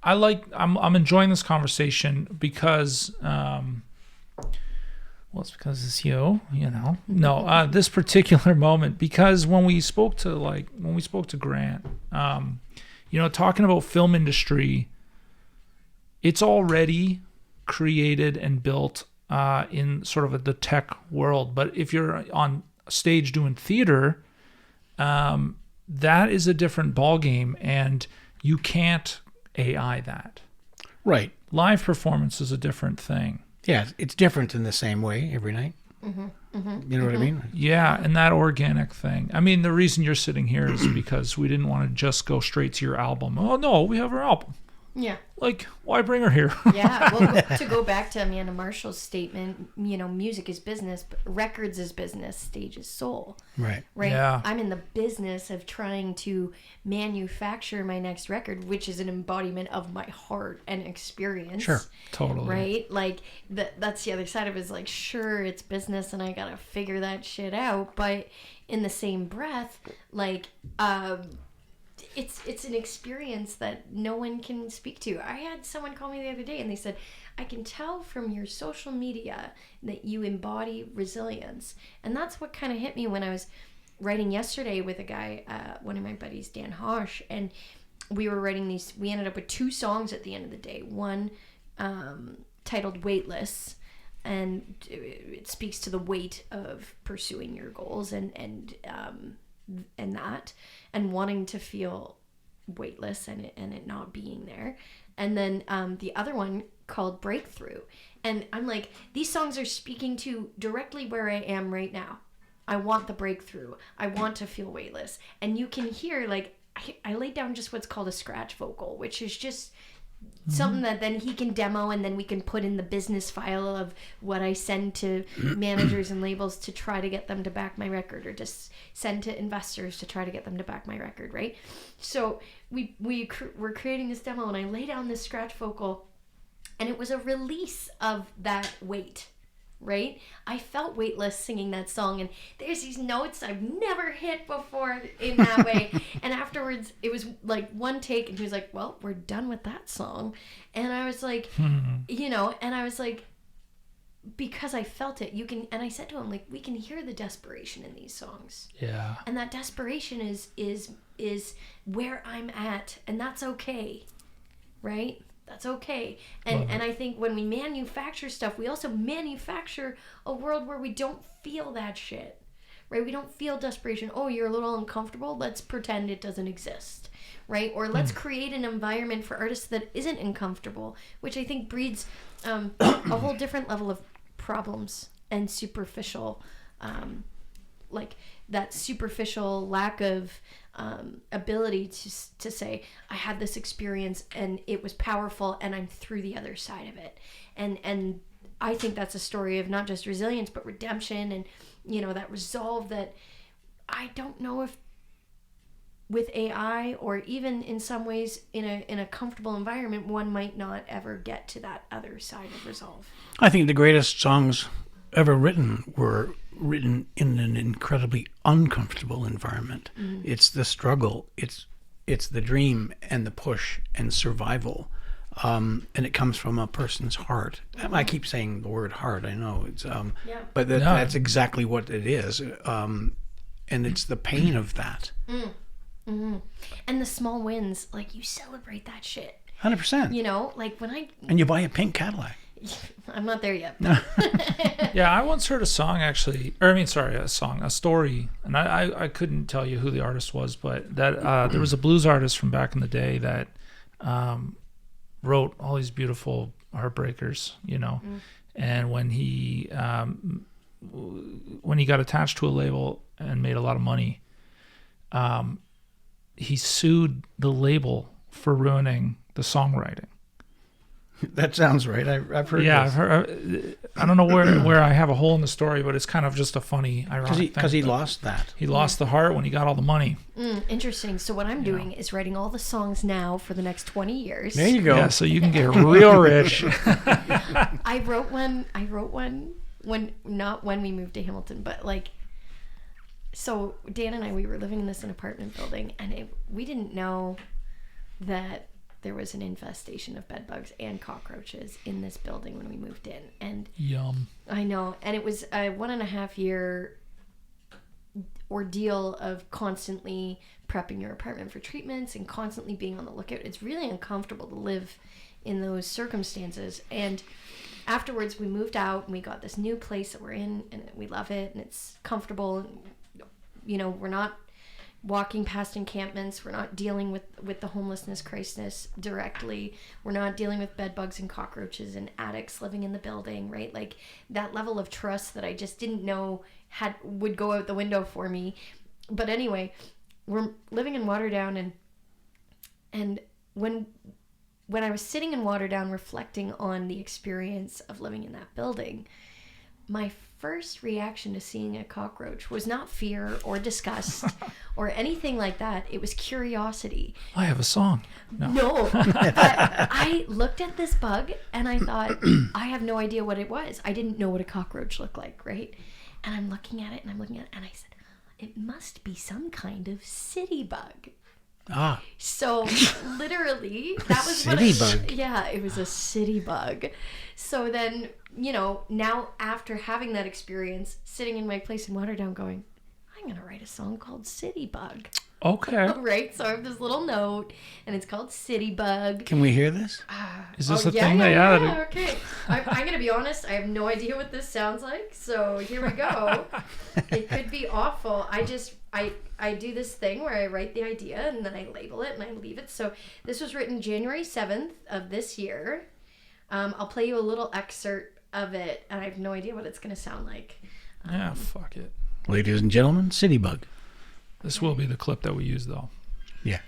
I'm enjoying this conversation because it's because it's no, this particular moment, because when we spoke to Grant, talking about film industry, it's already created and built in sort of the tech world. But if you're on stage doing theater, that is a different ballgame, and you can't AI that. Right. Live performance is a different thing. Yeah, it's different in the same way every night. You know what I mean? Yeah, and that organic thing. I mean, the reason you're sitting here is because we didn't want to just go straight to your album. Oh, no, we have our album. Yeah. Why bring her here? Yeah, well, to go back to Amanda Marshall's statement, music is business, but records is business, stage is soul. Right. Right? Yeah. I'm in the business of trying to manufacture my next record, which is an embodiment of my heart and experience. Sure. Totally. Right? That's the other side of it, is sure, it's business and I gotta figure that shit out, but in the same breath, it's an experience that no one can speak to. I had someone call me the other day and they said, I can tell from your social media that you embody resilience. And that's what kind of hit me when I was writing yesterday with a guy, one of my buddies, Dan Hosh, and we were writing these. We ended up with 2 songs at the end of the day. One titled Weightless, and it speaks to the weight of pursuing your goals and that, and wanting to feel weightless and it not being there. And then the other one called Breakthrough. And I'm like, these songs are speaking to directly where I am right now. I want the breakthrough. I want to feel weightless. And you can hear, I laid down just what's called a scratch vocal, which is just something that then he can demo, and then we can put in the business file of what I send to managers and labels to try to get them to back my record, or just send to investors to try to get them to back my record, right? So we're creating this demo, and I lay down this scratch vocal, and it was a release of that weight, right? I felt weightless singing that song, and there's these notes I've never hit before in that way. And afterwards, it was like one take, and he was like, well, we're done with that song. And I was like, and I was like, because I felt it, and I said to him, like, we can hear the desperation in these songs. Yeah. And that desperation is where I'm at, and that's okay, right? That's okay. And I think when we manufacture stuff, we also manufacture a world where we don't feel that shit, right? We don't feel desperation. Oh, you're a little uncomfortable? Let's pretend it doesn't exist, right? Or let's create an environment for artists that isn't uncomfortable, which I think breeds a whole different level of problems and superficial, like that superficial lack of ability to say, I had this experience and it was powerful and I'm through the other side of it. And I think that's a story of not just resilience, but redemption and, that resolve that I don't know if with AI or even in some ways in a comfortable environment, one might not ever get to that other side of resolve. I think the greatest songs ever written were written in an incredibly uncomfortable environment. Mm-hmm. It's the struggle, it's the dream and the push and survival, and it comes from a person's heart. Mm-hmm. I keep saying the word heart. I know it's, but that's exactly what it is, and it's the pain of that. Mm. Mm-hmm. And the small wins, like you celebrate that shit. 100%. Like when and you buy a pink Cadillac. I'm not there yet. Yeah, I once heard a story, and I couldn't tell you who the artist was, but that there was a blues artist from back in the day that wrote all these beautiful heartbreakers, and when he got attached to a label and made a lot of money, he sued the label for ruining the songwriting. That sounds right. I've heard. Yeah, this. I've heard. I don't know where I have a hole in the story, but it's kind of just a funny, ironic thing. Because he lost that. He lost the heart when he got all the money. Interesting. So what I'm doing is writing all the songs now for the next 20 years. There you go. Yeah, so you can get real rich. I wrote one not when we moved to Hamilton, but like. So Dan and I, we were living in this apartment building, and we didn't know that there was an infestation of bed bugs and cockroaches in this building when we moved in. And yum. I know. And it was a 1.5 year ordeal of constantly prepping your apartment for treatments and constantly being on the lookout. It's really uncomfortable to live in those circumstances. And afterwards we moved out and we got this new place that we're in, and we love it and it's comfortable. And, we're not walking past encampments. We're not dealing with the homelessness crisis directly. We're not dealing with bed bugs and cockroaches and addicts living in the building, right? Like that level of trust that I just didn't know would go out the window for me. But anyway, we're living in Waterdown, and when I was sitting in Waterdown reflecting on the experience of living in that building, my first reaction to seeing a cockroach was not fear or disgust or anything like that. It was curiosity. I have a song. No. But I looked at this bug and I thought, I have no idea what it was. I didn't know what a cockroach looked like, right? And I'm looking at it and I said, it must be some kind of city bug. Ah. So literally that was city bug. Yeah, it was a city bug. So then, now after having that experience, sitting in my place in Waterdown going, I'm going to write a song called City Bug. Okay. Right? So I have this little note and it's called City Bug. Can we hear this? Is this the thing they added? Yeah, okay. I'm going to be honest. I have no idea what this sounds like. So here we go. It could be awful. I do this thing where I write the idea and then I label it and I leave it. So this was written January 7th of this year. I'll play you a little excerpt of it, and I have no idea what it's going to sound like. Yeah, fuck it. Ladies and gentlemen, City Bug. This will be the clip that we use, though. Yeah.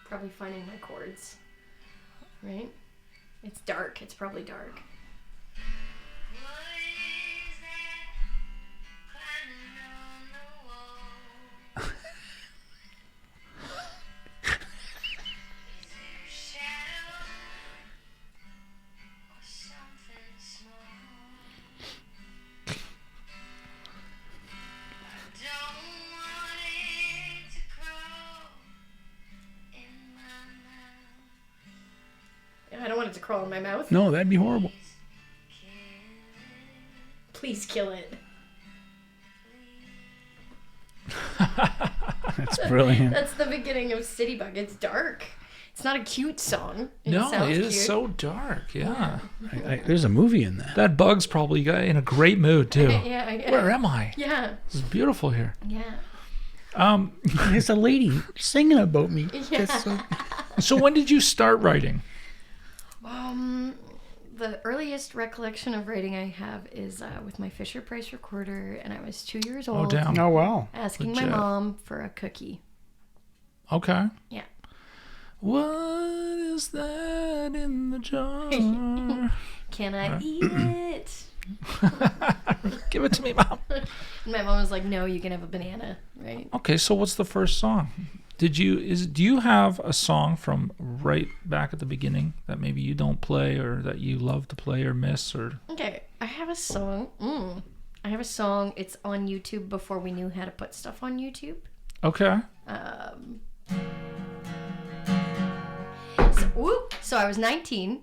Probably finding my chords. Right? It's dark. It's probably dark. crawl in my mouth. No, that'd be horrible. Please kill it. That's brilliant. That's the beginning of City Bug. It's dark. It's not a cute song. It is so dark. Yeah. There's a movie in that. That bug's probably in a great mood too. Yeah. Where am I? Yeah. This is beautiful here. Yeah. There's a lady singing about me. Yeah. So when did you start writing? The earliest recollection of writing I have is with my Fisher Price recorder, and I was 2 years old. Oh, damn. Oh, wow. Asking my mom for a cookie. Okay. Yeah. What is that in the jar? Can I eat it? Give it to me, Mom. And my mom was like, no, you can have a banana, right? Okay, so what's the first song? Do you have a song from right back at the beginning that maybe you don't play or that you love to play or miss or? Okay, I have a song. It's on YouTube before we knew how to put stuff on YouTube. Okay. So I was 19,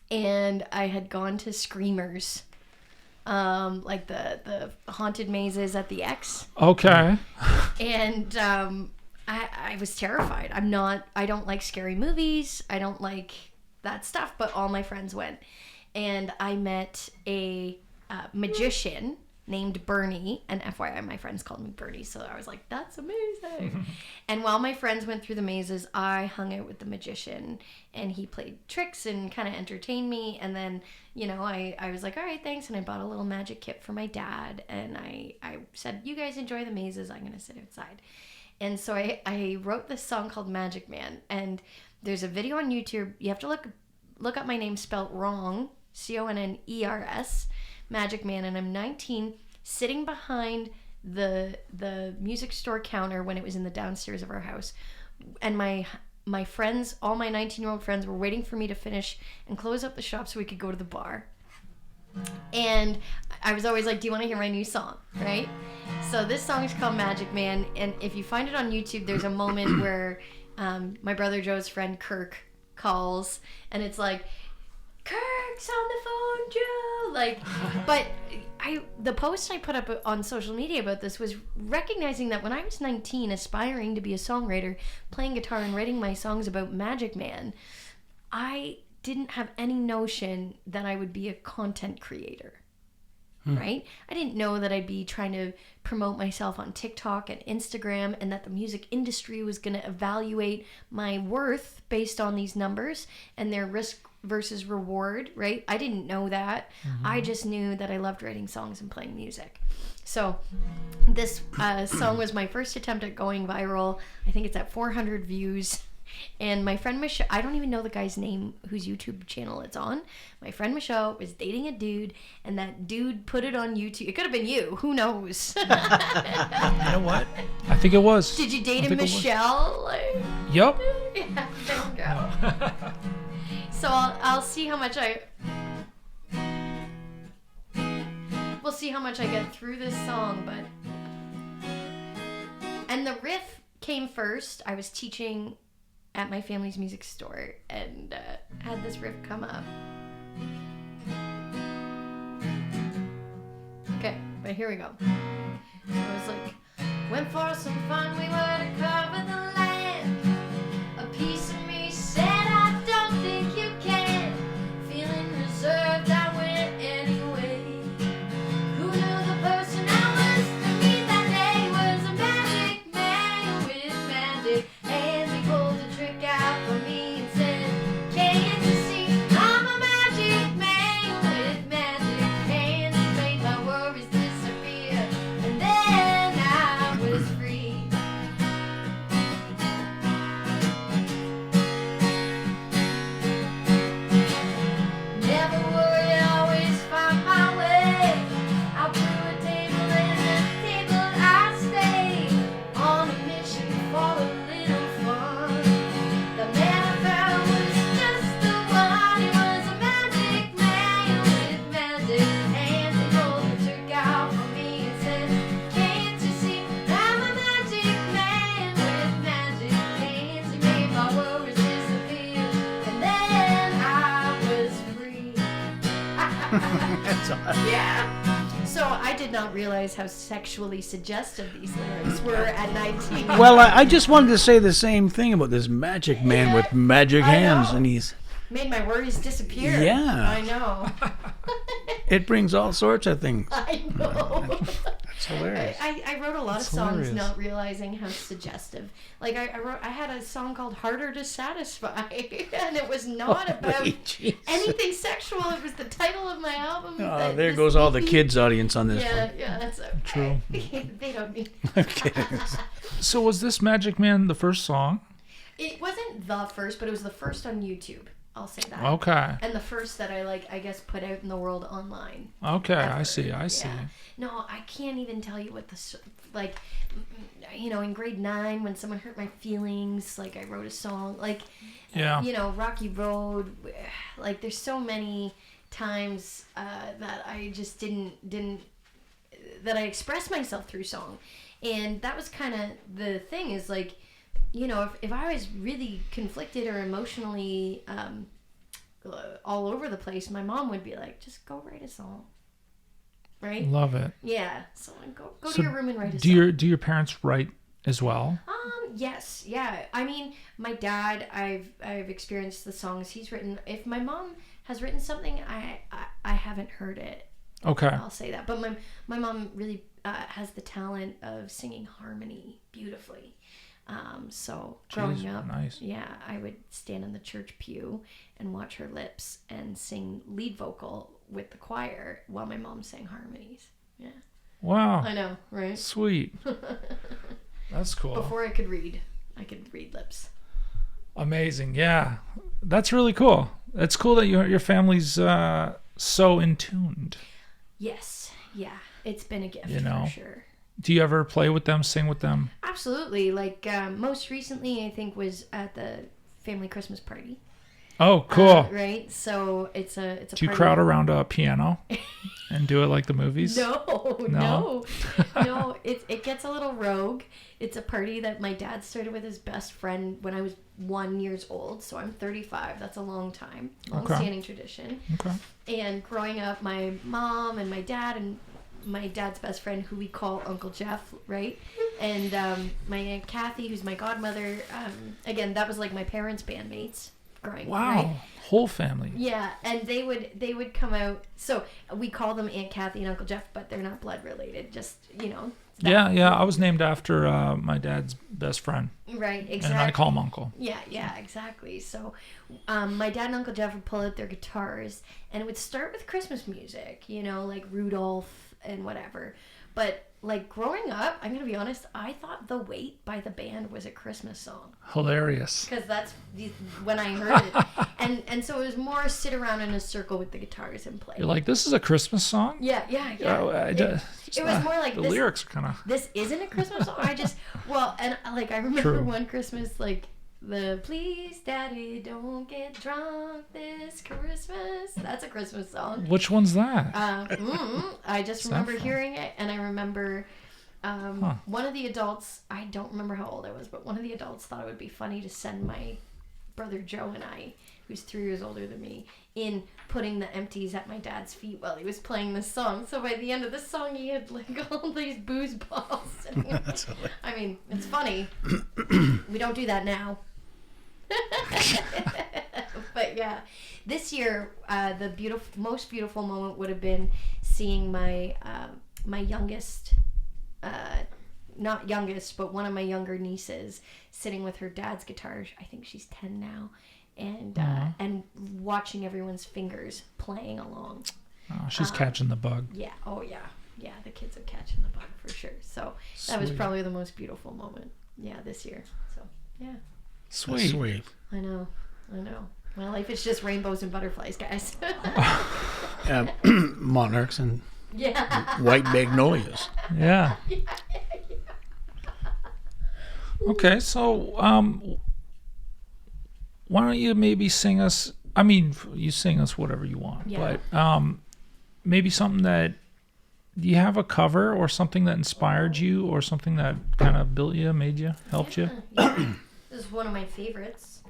and I had gone to Screamers, like the haunted mazes at the X. Okay. And I was terrified. I don't like scary movies. I don't like that stuff. But all my friends went, and I met a magician named Bernie, and FYI, my friends called me Bernie, so I was like, that's amazing. And while my friends went through the mazes, I hung out with the magician, and he played tricks and kind of entertained me. And then, I was like, all right, thanks. And I bought a little magic kit for my dad, and I said, you guys enjoy the mazes, I'm going to sit outside. And so I wrote this song called Magic Man, and there's a video on YouTube. You have to look up my name spelt wrong, Conners, Magic Man, and I'm 19, sitting behind the music store counter when it was in the downstairs of our house, and my friends, all my 19-year-old friends, were waiting for me to finish and close up the shop so we could go to the bar. And I was always like, do you want to hear my new song, right? So this song is called Magic Man, and if you find it on YouTube, there's a moment where my brother Joe's friend Kirk calls, and it's like, Kirk's on the phone, Joe. But the post I put up on social media about this was recognizing that when I was 19, aspiring to be a songwriter, playing guitar and writing my songs about Magic Man, I didn't have any notion that I would be a content creator. Right? I didn't know that I'd be trying to promote myself on TikTok and Instagram, and that the music industry was going to evaluate my worth based on these numbers and their risk versus reward, right? I didn't know that. I just knew that I loved writing songs and playing music. So this song was my first attempt at going viral. I think it's at 400 views. And my friend Michelle, I don't even know the guy's name whose YouTube channel it's on. My friend Michelle was dating a dude, and that dude put it on YouTube. It could have been you. Who knows? You know what? I think it was. Did you date a Michelle? Yep. Yeah, there we go. So I'll see how much we'll see how much I get through this song, and the riff came first. I was teaching at my family's music store, and had this riff come up. Okay, but here we go. So it was like, went for some fun, we were to cover the land. A piece of me said, I don't think you can. Feeling reserved, I went anyway. Who knew the person I was to me that day was a magic man with magic hands. He pulled a trick out for me and said, can't you see I'm a magic man with magic hands? He made my worries disappear, and then I was free. not realize how sexually suggestive these lyrics were at 19. Well, I just wanted to say the same thing about this magic man with magic hands, and he's made my worries disappear. Yeah. I know. It brings all sorts of things. I know. That's hilarious. I wrote a lot That's of songs hilarious. not realizing how suggestive. Like I had a song called "Harder to Satisfy," and it was not about anything sexual. It was the title of my album. There goes all the kids' audience on this one. Yeah, that's okay. True. They don't need. I'm kidding. So was this Magic Man the first song? It wasn't the first, but it was the first on YouTube. I'll say that. Okay. And the first that I guess, put out in the world online. Okay, Ever. I see. Yeah. No, I can't even tell you what in grade 9 when someone hurt my feelings, like I wrote a song, Rocky Road, like there's so many times that I just didn't that I expressed myself through song. And that was kind of the thing is like, if I was really conflicted or emotionally all over the place, my mom would be like, just go write a song. Right? Love it. Yeah. So go to your room and write a song. Do your parents write as well? Yes. Yeah. I mean, my dad, I've experienced the songs he's written. If my mom has written something, I haven't heard it. Okay. I'll say that. But my mom really has the talent of singing harmony beautifully. So growing up, nice. Yeah, I would stand in the church pew and watch her lips and sing lead vocal with the choir while my mom sang harmonies. Yeah. Wow. I know, right? Sweet. That's cool. Before I could read lips. Amazing. Yeah. That's really cool. It's cool that your family's so in tuned. Yes. Yeah. It's been a gift for sure. Do you ever play with them, sing with them? Absolutely. Like most recently, I think was at the family Christmas party. Oh, cool. Right. So it's a. Do you crowd around a piano and do it like the movies? No. It gets a little rogue. It's a party that my dad started with his best friend when I was 1 year old. So I'm 35. That's a long time, long-standing tradition. Okay. And growing up, my mom and my dad and my dad's best friend, who we call Uncle Jeff, right? And my Aunt Kathy, who's my godmother. Again, that was like my parents' bandmates growing up. Wow, right? Whole family. Yeah, and they would come out. So we call them Aunt Kathy and Uncle Jeff, but they're not blood related. Just Yeah. I was named after my dad's best friend. Right, exactly. And I call him Uncle. Yeah, exactly. So my dad and Uncle Jeff would pull out their guitars, and it would start with Christmas music, like Rudolph and whatever. But like growing up, I'm gonna be honest, I thought "The Wait" by the band was a Christmas song. Hilarious. Because that's when I heard it, and so it was more sit around in a circle with the guitars and play. You're like, this is a Christmas song? Yeah. It was more like the this, lyrics are kind of. This isn't a Christmas song. I remember one Christmas, like the "Please Daddy Don't Get Drunk This Christmas." That's a Christmas song. Which one's that? I just remember hearing it, and I remember one of the adults. I don't remember how old I was, but one of the adults thought it would be funny to send my brother Joe and I, who's 3 years older than me, in putting the empties at my dad's feet while he was playing this song. So by the end of the song, he had like all these booze balls. I mean, it's funny. We don't do that now. But yeah, this year the most beautiful moment would have been seeing my youngest, not youngest, but one of my younger nieces sitting with her dad's guitar. I think she's 10 now, and watching everyone's fingers playing along. Oh, she's catching the bug. Yeah. Oh yeah. Yeah. The kids are catching the bug for sure. So that was probably the most beautiful moment. Yeah, this year. So yeah. Sweet. I know. My life is just rainbows and butterflies, guys. Monarchs and white magnolias. Yeah. Okay, so why don't you maybe sing us? I mean, you sing us whatever you want, but maybe something that. Do you have a cover or something that inspired you, or something that kind of built you, made you, helped you? Yeah. This is one of my favorites.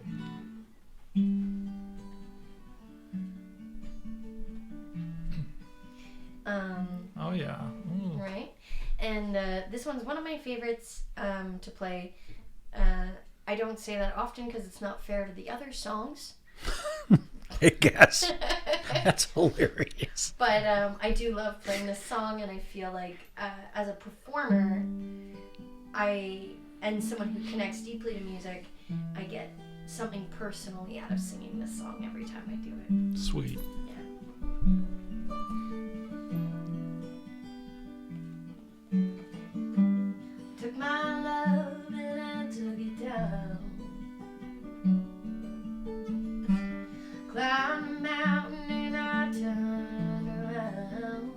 Oh yeah. Ooh. Right. And this one's one of my favorites to play. I don't say that often because it's not fair to the other songs. I guess. That's hilarious. But I do love playing this song, and I feel like as a performer, and someone who connects deeply to music, I get something personally out of singing this song every time I do it. Sweet. Yeah. Took my love and I took it down. Climbed a mountain and I turned around.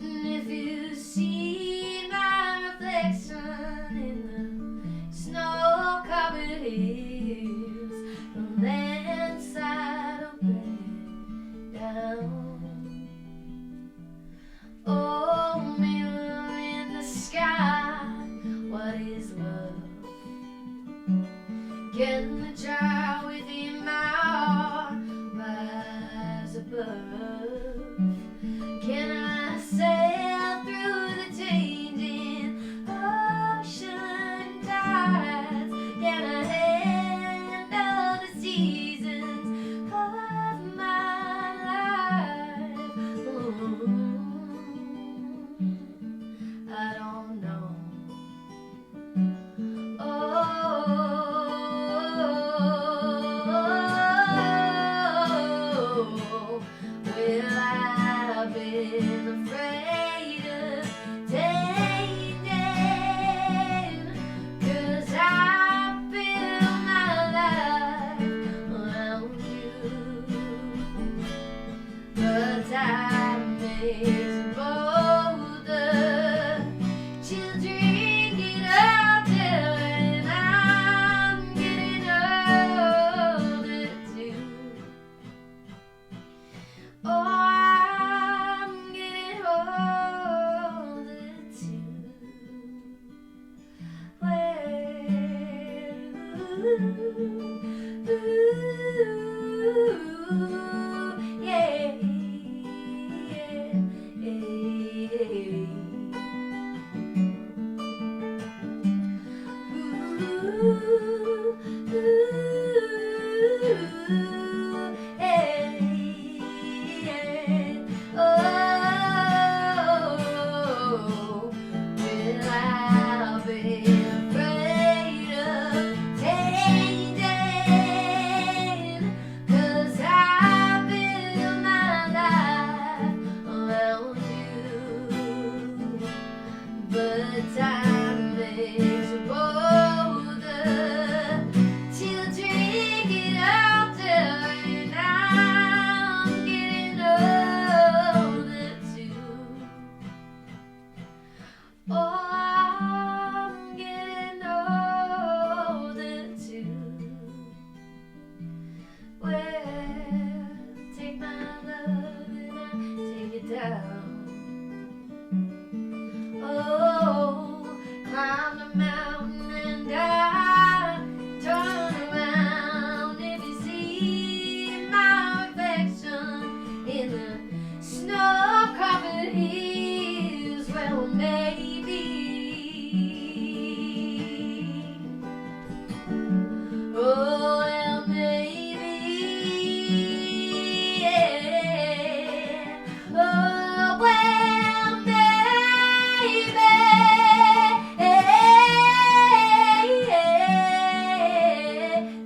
And if you see my reflection in the snow-covered hills, the landslide will break down. Oh, mirror in the sky, what is love? Can the child within my heart rise above? Can I sail through the changing ocean tides? Can I handle the seasons of my life? I don't know. I've been afraid of changing, 'cause I feel my life around you. But time makes bolder. Children get out there, and I'm getting older too. Oh, I'm getting older too. Well, yeah, I've been afraid of changing, 'cause I build my life around you. But time makes you bolder. Children get out there, and I'm getting older too. Oh, I'm getting older too. Well, take my love and I take it down. Oh, climb the mountain and I turn around. If you see my reflection in the snow-covered hills, well, maybe. Oh, well, maybe. Yeah. Oh, well, maybe.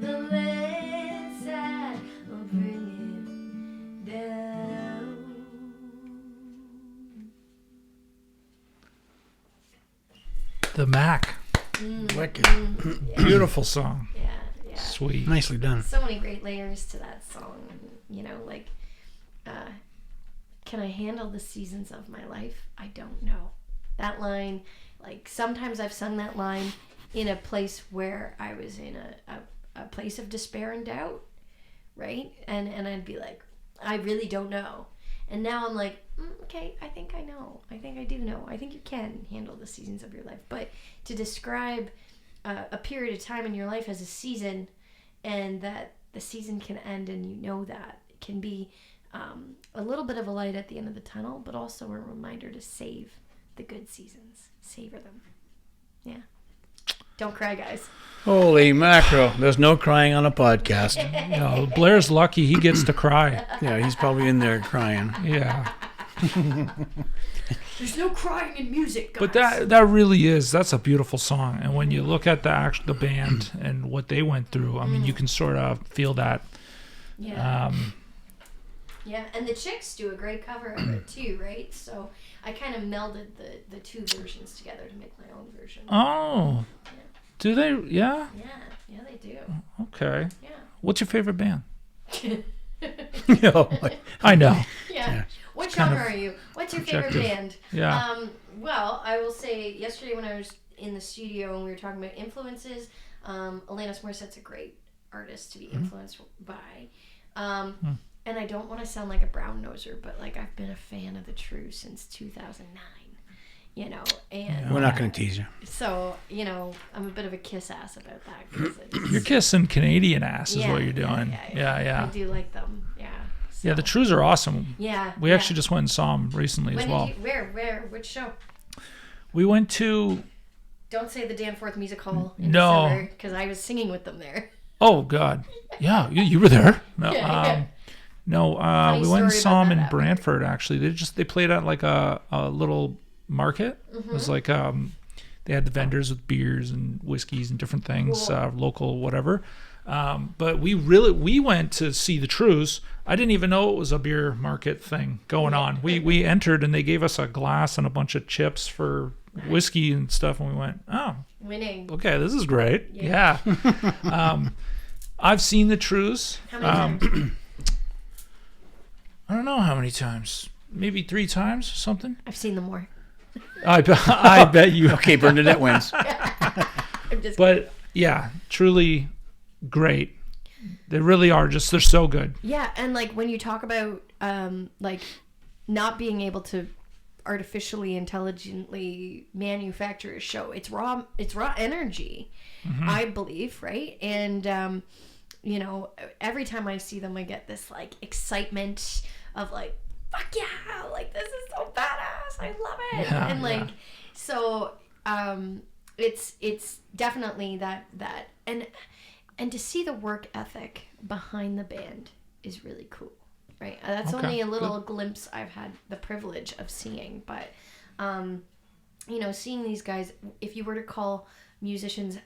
The landside will bring it down. The Mac. Wicked. Beautiful song. Yeah. Sweet. Nicely done. So many great layers to that song. You know, like, can I handle the seasons of my life? I don't know. That line, like, sometimes I've sung that line in a place where I was in a place of despair and doubt, right? And I'd be like, I really don't know. And now I'm like, okay, I think I know. I think I do know. I think you can handle the seasons of your life. But to describe a period of time in your life as a season, and that the season can end, and you know that, it can be a little bit of a light at the end of the tunnel, but also a reminder to save the good seasons. Savor them. Yeah. Don't cry, guys. Holy mackerel. There's no crying on a podcast. No, Blair's lucky he gets to cry. Yeah, he's probably in there crying. Yeah. There's no crying in music, guys. But that really is, that's a beautiful song. And when you look at the band and what they went through, I mean, you can sort of feel that. Yeah. Yeah, and the Chicks do a great cover of it too, right? So I kind of melded the two versions together to make my own version. Oh. Yeah. Do they? Yeah? Yeah, they do. Okay. Yeah. What's your favorite band? Like, I know. Yeah. What genre are you? What's your favorite band? Yeah. Well, I will say yesterday when I was in the studio and we were talking about influences, Alanis Morissette's a great artist to be influenced by. And I don't want to sound like a brown noser, but like I've been a fan of The True since 2009. You know, and we're not going to tease you. So, you know, I'm a bit of a kiss ass about that. You're kissing Canadian ass is what you're doing. Yeah. I do like them. Yeah. So. Yeah, the Trues are awesome. Yeah. We actually just went and saw them recently as well. Where? Which show? We went to... Don't say the Danforth Music Hall in No. December, because I was singing with them there. Oh, God. Yeah, you were there. No, Yeah. No, we went and story saw about them in that Brantford, actually. They played at like a little market. It was like they had the vendors with beers and whiskeys and different things, Cool. local whatever. But we went to see the Trues. I didn't even know it was a beer market thing going on. We entered and they gave us a glass and a bunch of chips for whiskey and stuff, and we went, oh, Winning. okay, this is great. Yeah. I've seen the Trues. How many times? I don't know how many times. Maybe 3 times or something. I've seen them more. I bet you. Okay, Bernadette wins. I'm just But yeah, truly great. They really are they're so good. Yeah, and like when you talk about like not being able to artificially intelligently manufacture a show, it's raw energy, I believe, right? And you know, every time I see them I get this like excitement of like, fuck yeah, like this is so badass, I love it. Yeah, and like so it's definitely that and to see the work ethic behind the band is really cool, right? That's Okay, only a little glimpse I've had the privilege of seeing, but you know, seeing these guys, if you were to call musicians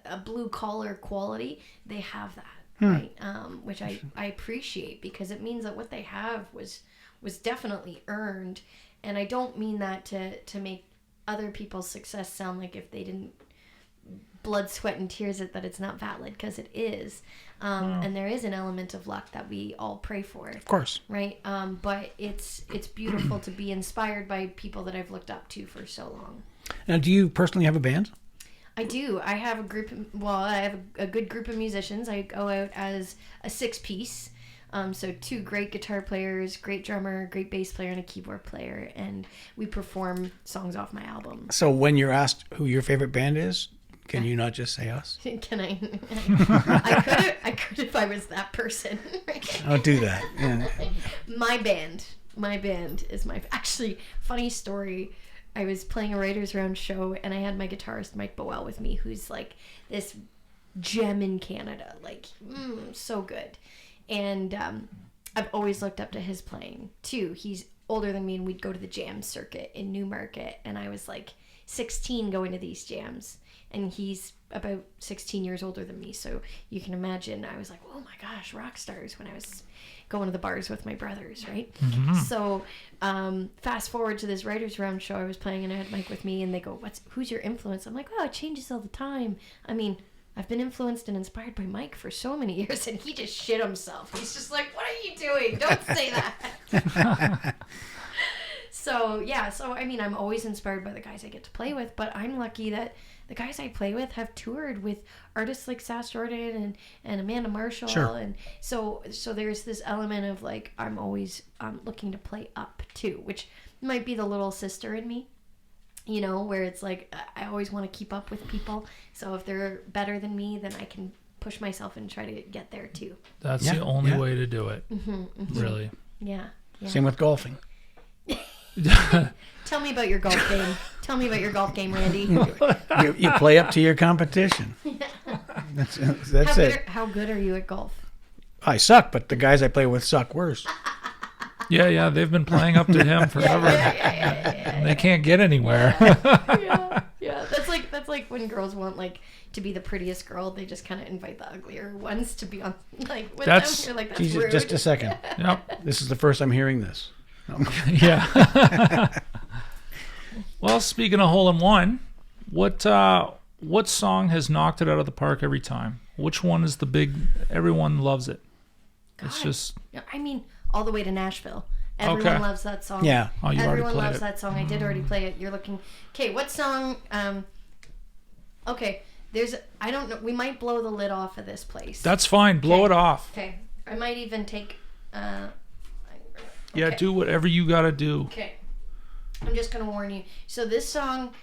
a blue collar quality, they have that, right? Which I appreciate, because it means that what they have was definitely earned. And I don't mean that to make other people's success sound like if they didn't blood, sweat, and tears it, that it's not valid, because it is. And there is an element of luck that we all pray for. Of course. Right? But it's beautiful to be inspired by people that I've looked up to for so long. Now, do you personally have a band? I do. I have I have a good group of musicians. I go out as a 6-piece. So 2 great guitar players, great drummer, great bass player, and a keyboard player. And we perform songs off my album. So when you're asked who your favorite band is, can you not just say us? Can I? I could if I was that person. I'll do that. Yeah. My band is actually, funny story. I was playing a Writers Round show, and I had my guitarist Mike Boel with me, who's like this gem in Canada, like so good. And I've always looked up to his playing too. He's older than me, and we'd go to the jam circuit in Newmarket, and I was like 16 going to these jams, and he's about 16 years older than me, so you can imagine I was like, oh my gosh, rock stars, when I was going to the bars with my brothers, right? So fast forward to this Writers Round show I was playing, and I had Mike with me, and they go, who's your influence? I'm like, oh, it changes all the time. I mean, I've been influenced and inspired by Mike for so many years, and he just shit himself. He's just like, what are you doing? Don't say that. So I mean, I'm always inspired by the guys I get to play with, but I'm lucky that the guys I play with have toured with artists like Sass Jordan and Amanda Marshall. Sure. And so there's this element of like, I'm always looking to play up too, which might be the little sister in me. You know, where it's like, I always want to keep up with people. So if they're better than me, then I can push myself and try to get there too. That's the only way to do it. Really. Yeah. Same with golfing. Tell me about your golf game. Tell me about your golf game, Randy. You play up to your competition. That's it. How good are you at golf? I suck, but the guys I play with suck worse. Yeah, they've been playing up to him forever. And they can't get anywhere. Yeah. That's like when girls want like to be the prettiest girl, they just kind of invite the uglier ones to be on like with them. You're like, that's Jesus, rude. just a second. Yep. This is the first I'm hearing this. Yeah. Well, speaking of hole in one, what song has knocked it out of the park every time? Which one is the big? Everyone loves it. God. It's just. I mean, all the way to Nashville. Everyone loves that song. Yeah. Oh, you Everyone already played loves it. that song. I did already play it. You're looking. Okay, what song? Okay, I don't know. We might blow the lid off of this place. That's fine. Blow it off. Okay. I might even take. Yeah, do whatever you gotta do. Okay. I'm just gonna warn you. So this song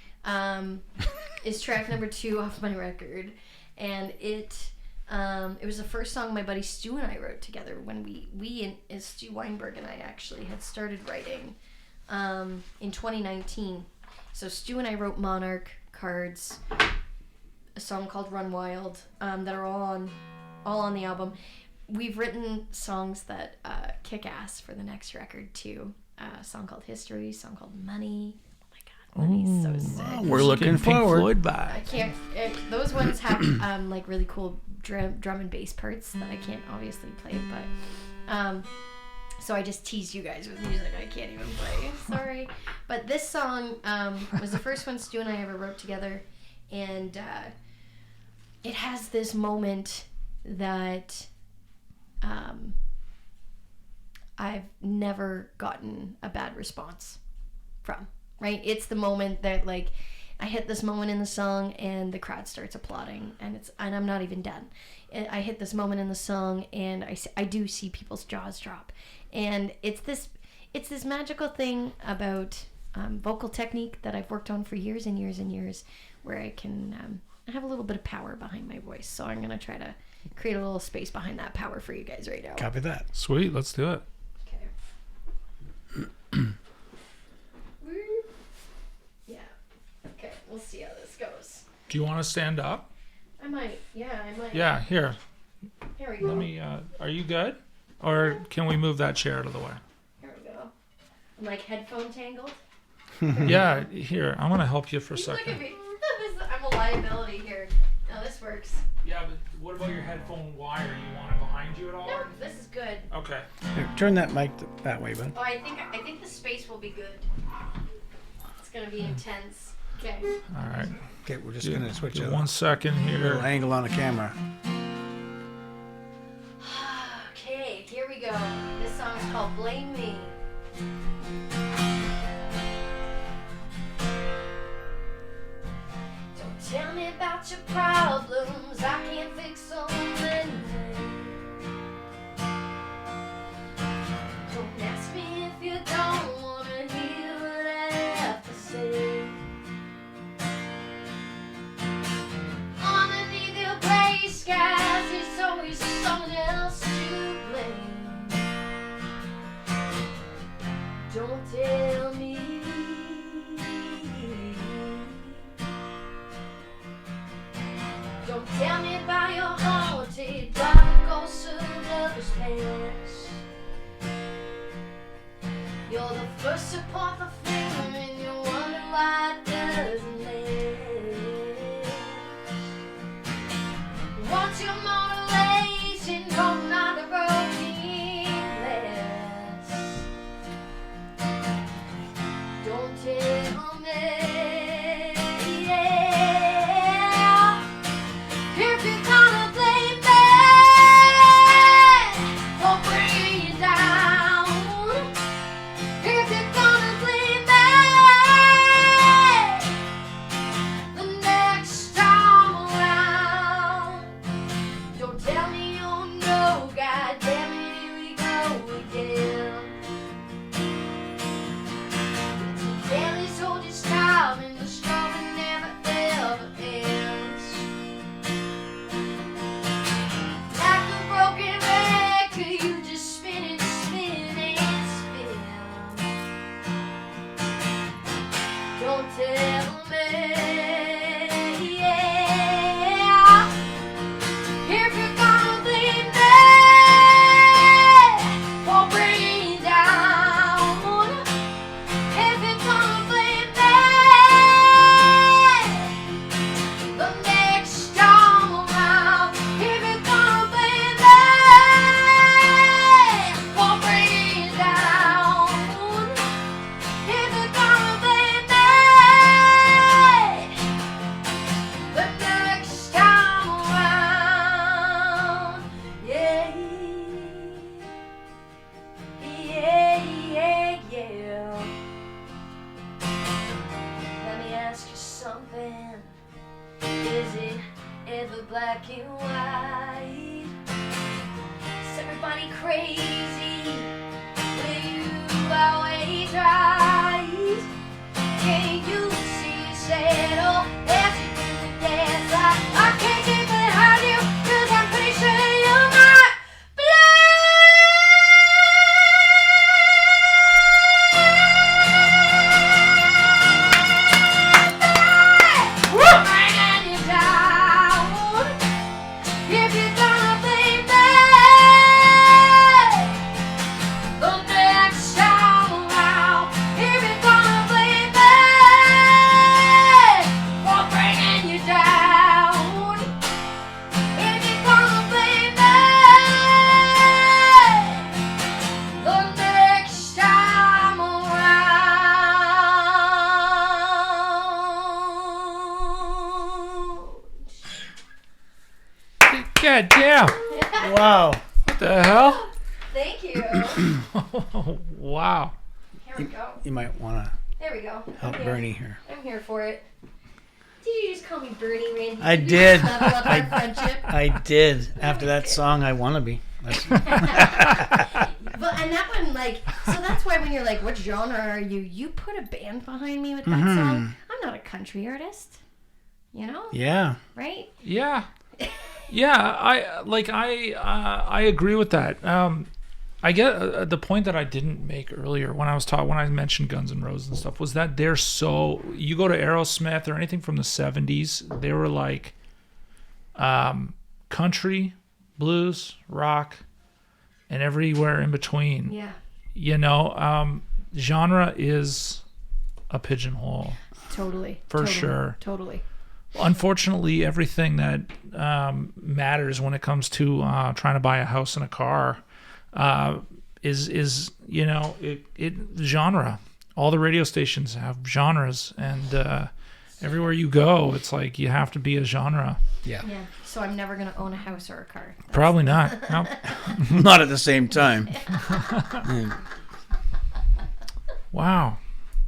is track number 2 off my record, and it was the first song my buddy Stu and I wrote together when we Stu Weinberg and I actually had started writing in 2019. So Stu and I wrote Monarch, Cards, a song called Run Wild, that are all on the album. We've written songs that kick ass for the next record too. A song called History, a song called Money. Oh my God, Money's so sick. Wow, we're looking forward. I can't. Those ones have like really cool drum and bass parts that I can't obviously play, but so I just teased you guys with music I can't even play. Sorry, but this song was the first one Stu and I ever wrote together, and it has this moment that I've never gotten a bad response from, right? It's the moment that like I hit this moment in the song and the crowd starts applauding, and I'm not even done. I hit this moment in the song and I do see people's jaws drop, and it's this magical thing about vocal technique that I've worked on for years and years and years, where I can have a little bit of power behind my voice. So I'm gonna try to create a little space behind that power for you guys right now. Copy that. Sweet, let's do it. Yeah. Okay, we'll see how this goes. Do you want to stand up? I might. Yeah, here. Here we go. Let me. Are you good? Or can we move that chair out of the way? Here we go. I'm like headphone tangled. Yeah, here. I'm gonna help you for a Look second. at me. I'm a liability here. No, this works. Yeah, but what about your headphone wire? You want it behind you at all? No, this is good. Okay. Here, turn that mic that way, bud. Oh, I think the space will be good. It's gonna be intense. Okay. All right. Okay, we're just gonna switch it. 1 second A here. little angle on the camera. Okay, here we go. This song is called Blame Me. Don't tell me about your problems, I can't fix so many. Don't ask me if you don't wanna hear what I have to say. Underneath your gray skies, there's always someone else to blame. Don't tell me. Don't tell me about your haunted dark ghosts of lovers past. You're the first to point the finger and you wonder why it doesn't last. What's your motivation? Come not a broken glass. Don't tell me. If you're gonna blame me for bringing you down, if you're gonna blame is it ever black and white? Is everybody crazy? Will you always right? Can you see shadow as you do the dance? I can't get behind you, 'cause I'm pretty sure you're my God damn. Wow. What the hell? Thank you. Wow. Here we go. You might want to There we go. help Bernie here. I'm here for it. Did you just call me Bernie, Randy? I did. Level up our friendship. I did. After that song, I Want to Be. But and that one, like, so that's why when you're like, what genre are you? You put a band behind me with that song. I'm not a country artist. You know? Yeah. Right? Yeah. Yeah, I agree with that. I get the point that I didn't make earlier when I mentioned Guns N' Roses and stuff was that they're so. You go to Aerosmith or anything from the '70s, they were like country, blues, rock, and everywhere in between. Yeah. You know, genre is a pigeonhole. Totally. For sure. Totally. Unfortunately, everything that matters when it comes to trying to buy a house and a car is you know it genre. All the radio stations have genres, and everywhere you go, it's like you have to be a genre. Yeah. Yeah. So I'm never gonna own a house or a car. Probably not. Nope. Not at the same time. Wow.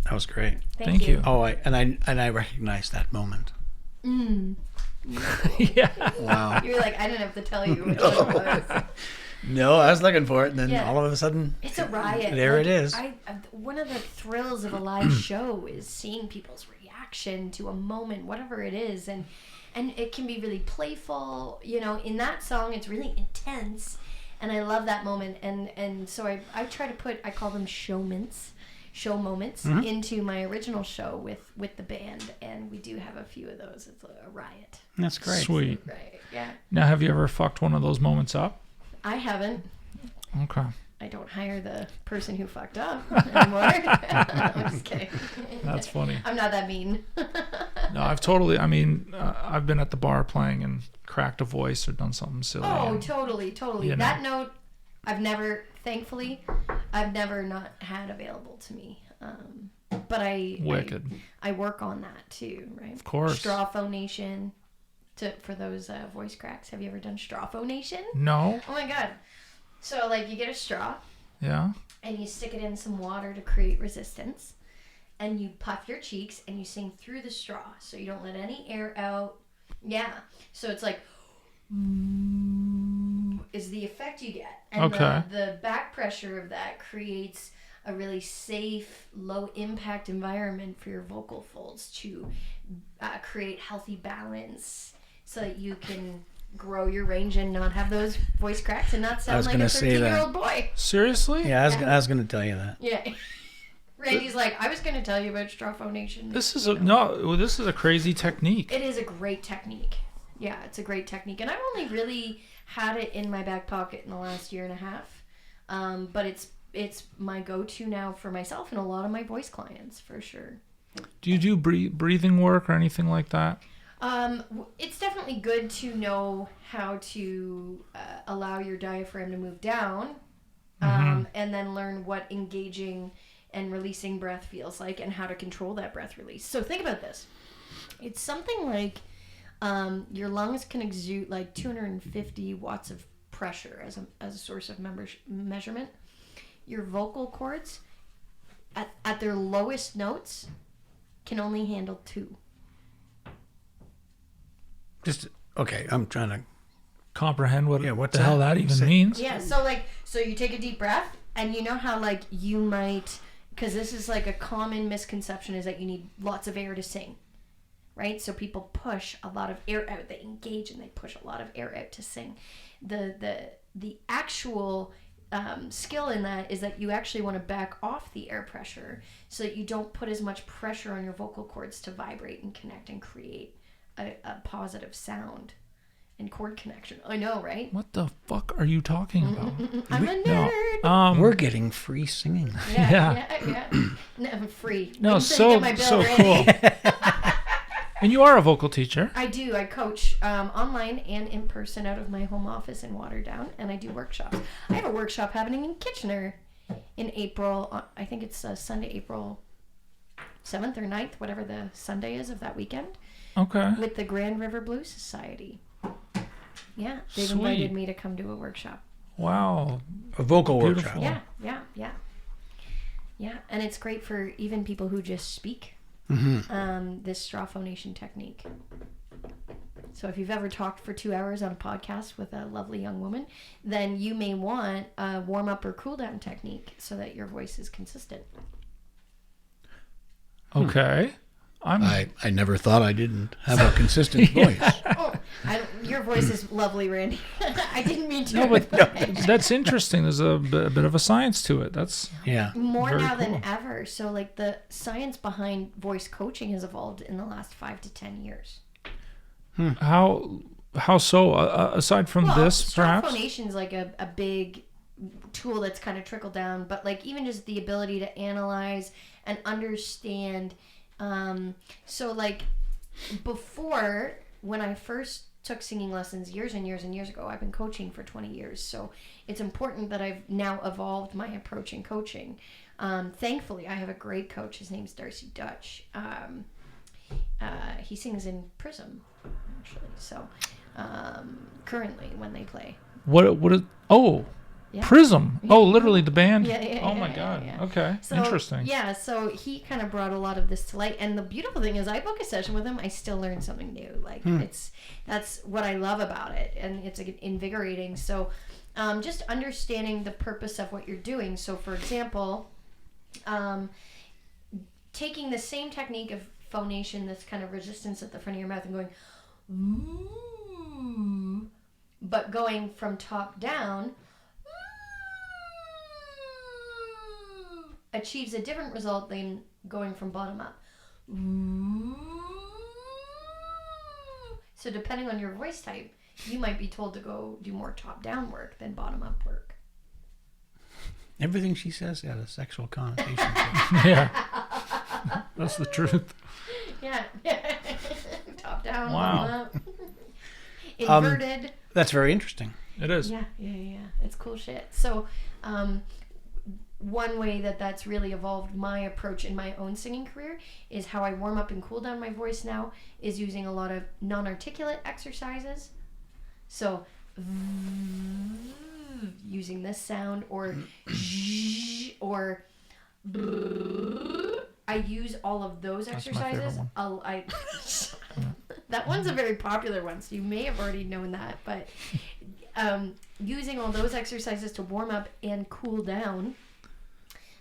That was great. Thank you. Oh, I recognized that moment. Yeah. Wow. You were like, I didn't have to tell you what it was. No, I was looking for it, and then Yeah. all of a sudden, It's a riot. there it is. One of the thrills of a live show is seeing people's reaction to a moment, whatever it is, and it can be really playful. You know, in that song, it's really intense, and I love that moment. And so I try to put, I call them show moments into my original show with the band, and we do have a few of those. It's a riot. That's great. Sweet. Right? Yeah. Now, have you ever fucked one of those moments up? I haven't. Okay. I don't hire the person who fucked up anymore. I'm just kidding. That's funny. I'm not that mean. No, I've been at the bar playing and cracked a voice or done something silly. Oh, and, totally. you know. That note, thankfully, I've never not had available to me. But Wicked. I work on that too, right? Of course. Straw phonation for those voice cracks. Have you ever done straw phonation? No. Oh my God. So like you get a straw. Yeah. And you stick it in some water to create resistance, and you puff your cheeks and you sing through the straw, so you don't let any air out. Yeah, so it's like is the effect you get, and Okay. the back pressure of that creates a really safe, low impact environment for your vocal folds to create healthy balance, so that you can grow your range and not have those voice cracks and not sound like a 13-year-old boy. Seriously? Yeah, I was going to tell you that. Yeah. Randy's like, I was going to tell you about straw phonation. This is a crazy technique. It is a great technique. Yeah, it's a great technique. And I've only really had it in my back pocket in the last year and a half. But it's my go-to now for myself and a lot of my voice clients, for sure. Do you do breathing work or anything like that? It's definitely good to know how to allow your diaphragm to move down, and then learn what engaging and releasing breath feels like and how to control that breath release. So think about this. It's something like your lungs can exude like 250 watts of pressure as a source of measurement. Your vocal cords at their lowest notes can only handle 2. Just okay. I'm trying to comprehend what what's the hell that even means. Yeah. So you take a deep breath, and you know how like you might, because this is like a common misconception is that you need lots of air to sing, right? So people push a lot of air out. They engage and they push a lot of air out to sing. The actual skill in that is that you actually want to back off the air pressure so that you don't put as much pressure on your vocal cords to vibrate and connect and create a positive sound and chord connection. I know, right? What the fuck are you talking about? I'm a nerd. No. We're getting free singing. Yeah. No, I'm free. No, Wait until you get my bill ready. Cool. And you are a vocal teacher. I do. I coach online and in person out of my home office in Waterdown, and I do workshops. I have a workshop happening in Kitchener in April. I think it's Sunday, April 7th or 9th, whatever the Sunday is of that weekend. Okay. With the Grand River Blues Society. Yeah, they've Sweet. invited me to come do a workshop. Wow. A vocal Beautiful. workshop. Yeah, and it's great for even people who just speak. This straw phonation technique. So if you've ever talked for 2 hours on a podcast with a lovely young woman, then you may want a warm up or cool down technique so that your voice is consistent. Okay. I never thought I didn't have a consistent voice. Oh, your voice is lovely, Randy. I didn't mean to. No, but that's interesting. There's a bit of a science to it. That's more very now cool. than ever. So like the science behind voice coaching has evolved in the last 5 to 10 years. How so? Aside from this, perhaps? Phonation is like a big tool that's kind of trickled down, but like even just the ability to analyze and understand. So like before, when I first took singing lessons years and years and years ago, I've been coaching for 20 years. So it's important that I've now evolved my approach in coaching. Thankfully, I have a great coach. His name's Darcy Dutch. He sings in Prism, actually. So currently when they play. What is... Oh... Yeah. Prism. Oh, literally the band. Oh my God. Yeah. Okay. So, interesting. Yeah. So he kind of brought a lot of this to light, and the beautiful thing is, I book a session with him, I still learn something new. Like that's what I love about it, and it's invigorating. So, just understanding the purpose of what you're doing. So, for example, taking the same technique of phonation, this kind of resistance at the front of your mouth, and going, ooh, but going from top down. Achieves a different result than going from bottom up. So depending on your voice type, you might be told to go do more top-down work than bottom-up work. Everything she says has a sexual connotation. Yeah. That's the truth. Yeah. Top down, wow. bottom up. Inverted. That's very interesting. It is. Yeah. It's cool shit. So, one way that's really evolved my approach in my own singing career is how I warm up and cool down my voice now is using a lot of non-articulate exercises. So using this sound or I use all of those exercises. That one's a very popular one, so you may have already known that, but using all those exercises to warm up and cool down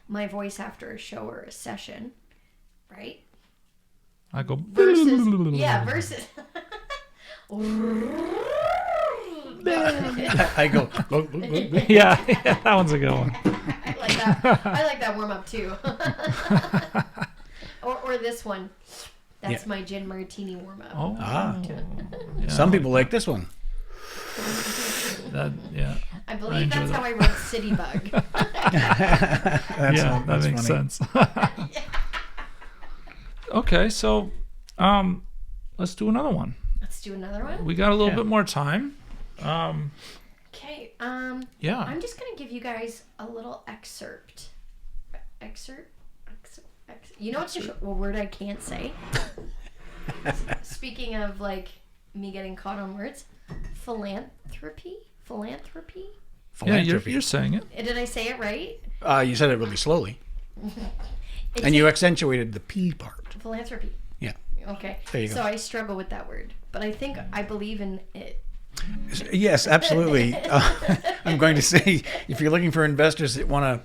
my voice after a show or a session, right? I go versus I go yeah, that one's a good one. I like that warm up too. or this one. That's my gin martini warm up. Oh. Yeah. Some people like this one. I believe that's how I wrote City Bug. That makes sense. Okay, so let's do another one. We got a little bit more time. Okay. Yeah. I'm just gonna give you guys a little excerpt. You know what's a word I can't say? Speaking of like me getting caught on words, philanthropy. Yeah, you're saying it. Did I say it right? You said it really slowly. And you accentuated the P part. Philanthropy. Yeah. Okay. There you go. So I struggle with that word, but I believe in it. Yes, absolutely. I'm going to say, if you're looking for investors that want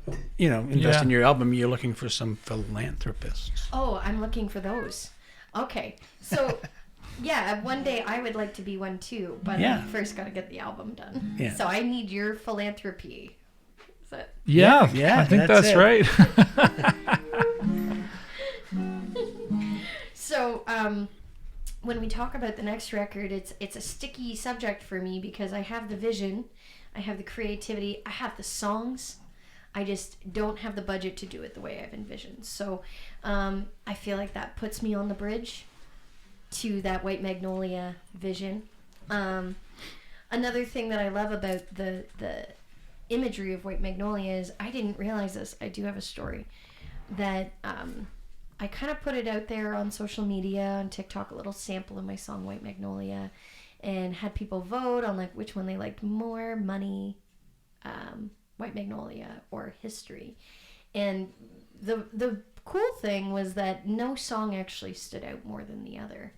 to, invest in your album, you're looking for some philanthropists. Oh, I'm looking for those. Okay. So, yeah, one day I would like to be one too, but I first got to get the album done. Yeah. So I need your philanthropy. Is that... Yeah, I think that's right. So, when we talk about the next record, it's a sticky subject for me because I have the vision, I have the creativity, I have the songs. I just don't have the budget to do it the way I've envisioned. So I feel like that puts me on the bridge to that White Magnolia vision. Another thing that I love about the imagery of White Magnolia is, I didn't realize this, I do have a story, that I kind of put it out there on social media, on TikTok, a little sample of my song White Magnolia, and had people vote on like which one they liked more, Money, White Magnolia, or History. And the cool thing was that no song actually stood out more than the other.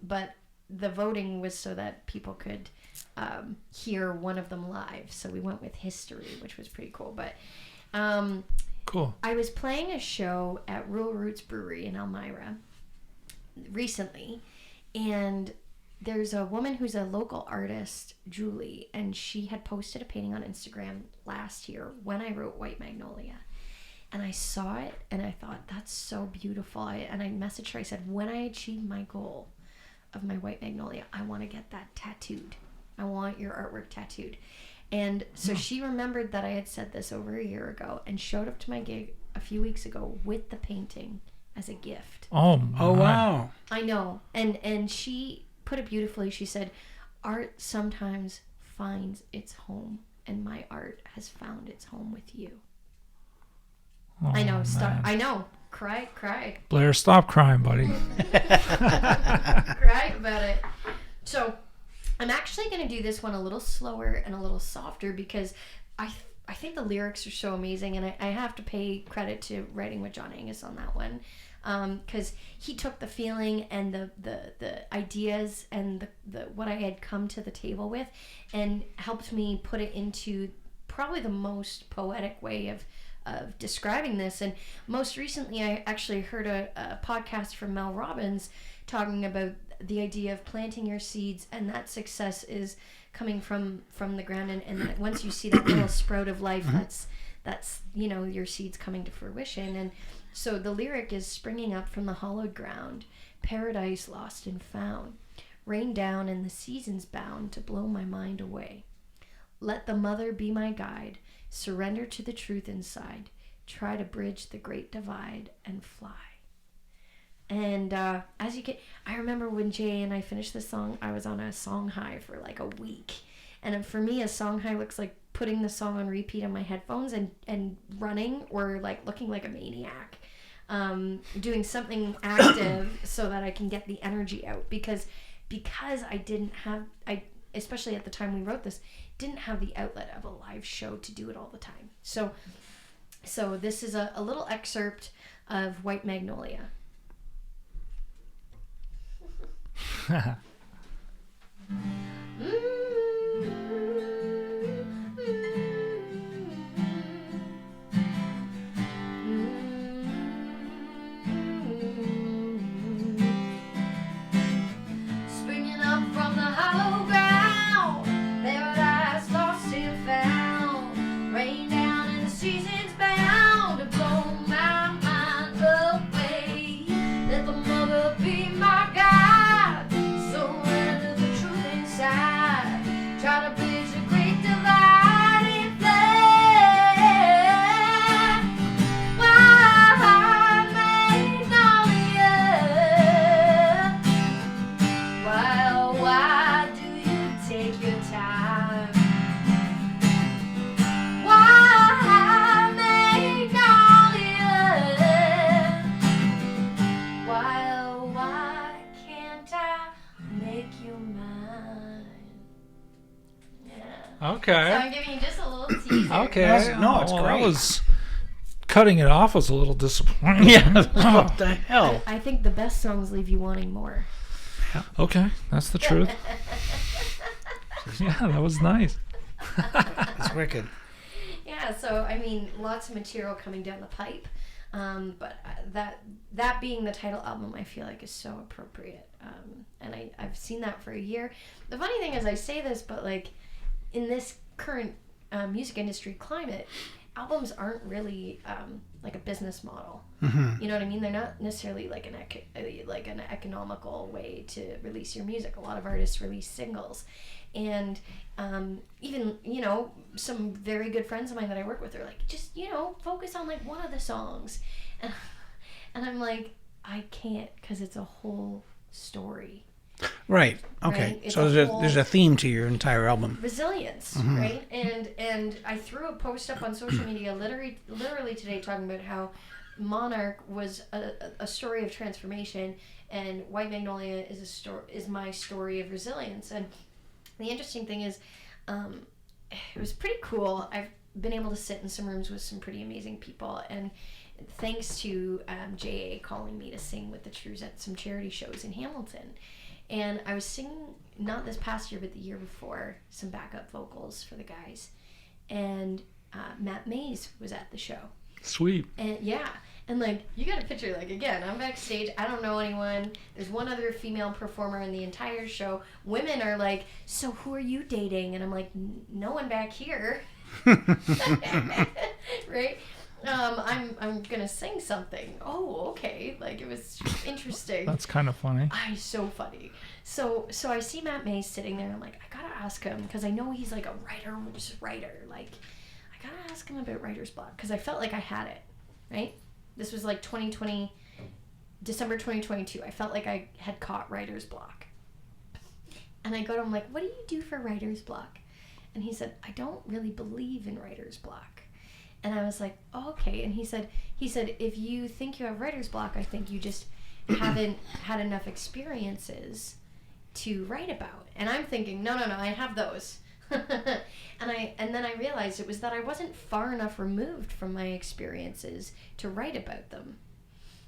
But the voting was so that people could hear one of them live. So we went with History, which was pretty cool. But cool. I was playing a show at Rural Roots Brewery in Elmira recently, and there's a woman who's a local artist, Julie, and she had posted a painting on Instagram last year when I wrote White Magnolia. And I saw it and I thought, that's so beautiful. And I messaged her, I said, when I achieve my goal of my White Magnolia, I want to get that tattooed. I want your artwork tattooed. And so she remembered that I had said this over a year ago and showed up to my gig a few weeks ago with the painting as a gift. Oh wow. I know. And she put it beautifully. She said, art sometimes finds its home, and my art has found its home with you. Oh, I know. Stop. Man. I know. Cry. Blair, stop crying, buddy. Cry about it. So I'm actually going to do this one a little slower and a little softer because I think the lyrics are so amazing, and I have to pay credit to writing with John Angus on that one. Because he took the feeling and the ideas and the what I had come to the table with and helped me put it into probably the most poetic way of describing this. And most recently I actually heard a podcast from Mel Robbins talking about the idea of planting your seeds, and that success is coming from the ground, and that once you see that little sprout of life, that's your seeds coming to fruition. And so the lyric is, springing up from the hollowed ground, paradise lost and found, rain down and the seasons bound to blow my mind away. Let the mother be my guide, surrender to the truth inside, try to bridge the great divide and fly. And as you get, I remember when Jay and I finished this song, I was on a song high for like a week. And for me, a song high looks like putting the song on repeat on my headphones and running, or like looking like a maniac, doing something active so that I can get the energy out, because I didn't have, especially at the time we wrote this, didn't have the outlet of a live show to do it all the time. So this is a little excerpt of White Magnolia. Springing up from the hollow ground, paradise lost and found, rain down and the seasons bound to blow my mind away. Let the mother be my guide, surrender the truth inside, try to bridge the great divide and fly. Why, Magnolia? Why do you take your time? Why, Magnolia? Why can't I make you mine? Yeah. Okay. So I'm giving you just a little teaser. Okay. No, it's great. That was cutting it off was a little disappointing. Yeah, what the hell? I think the best songs leave you wanting more. Okay, that's the truth. Yeah, that was nice. That's wicked. Yeah, so I mean, lots of material coming down the pipe, but that being the title album, I feel like is so appropriate, and I've seen that for a year. The funny thing is, I say this, but like in this current music industry climate, albums aren't really like a business model. Mm-hmm. You know what I mean? They're not necessarily like an economical way to release your music. A lot of artists release singles. And even, you know, some very good friends of mine that I work with are like, just, you know, focus on like one of the songs. And I'm like, I can't, because it's a whole story. Right. Okay. Right? So there's a theme to your entire album. Resilience, Mm-hmm. right? And I threw a post up on social media literally today talking about how Monarch was a story of transformation, and White Magnolia is my story of resilience. And the interesting thing is, it was pretty cool. I've been able to sit in some rooms with some pretty amazing people, and thanks to JA calling me to sing with the Trues at some charity shows in Hamilton. And I was singing, not this past year, but the year before, some backup vocals for the guys. And Matt Mays was at the show. Sweet. And yeah. And like, you got to picture, like, again, I'm backstage, I don't know anyone. There's one other female performer in the entire show. Women are like, so who are you dating? And I'm like, no one back here. Right? I'm gonna sing something. Oh, okay. Like, it was interesting. That's kind of funny. So funny. So I see Matt Mays sitting there, and I'm like, I gotta ask him, because I know he's like a writer. Like, I gotta ask him about writer's block, because I felt like I had it, right? This was like December 2022. I felt like I had caught writer's block. And I go to him like, what do you do for writer's block? And he said, I don't really believe in writer's block. And I was like, oh, okay. And he said, if you think you have writer's block, I think you just haven't had enough experiences to write about. And I'm thinking, no, I have those. And then I realized it was that I wasn't far enough removed from my experiences to write about them,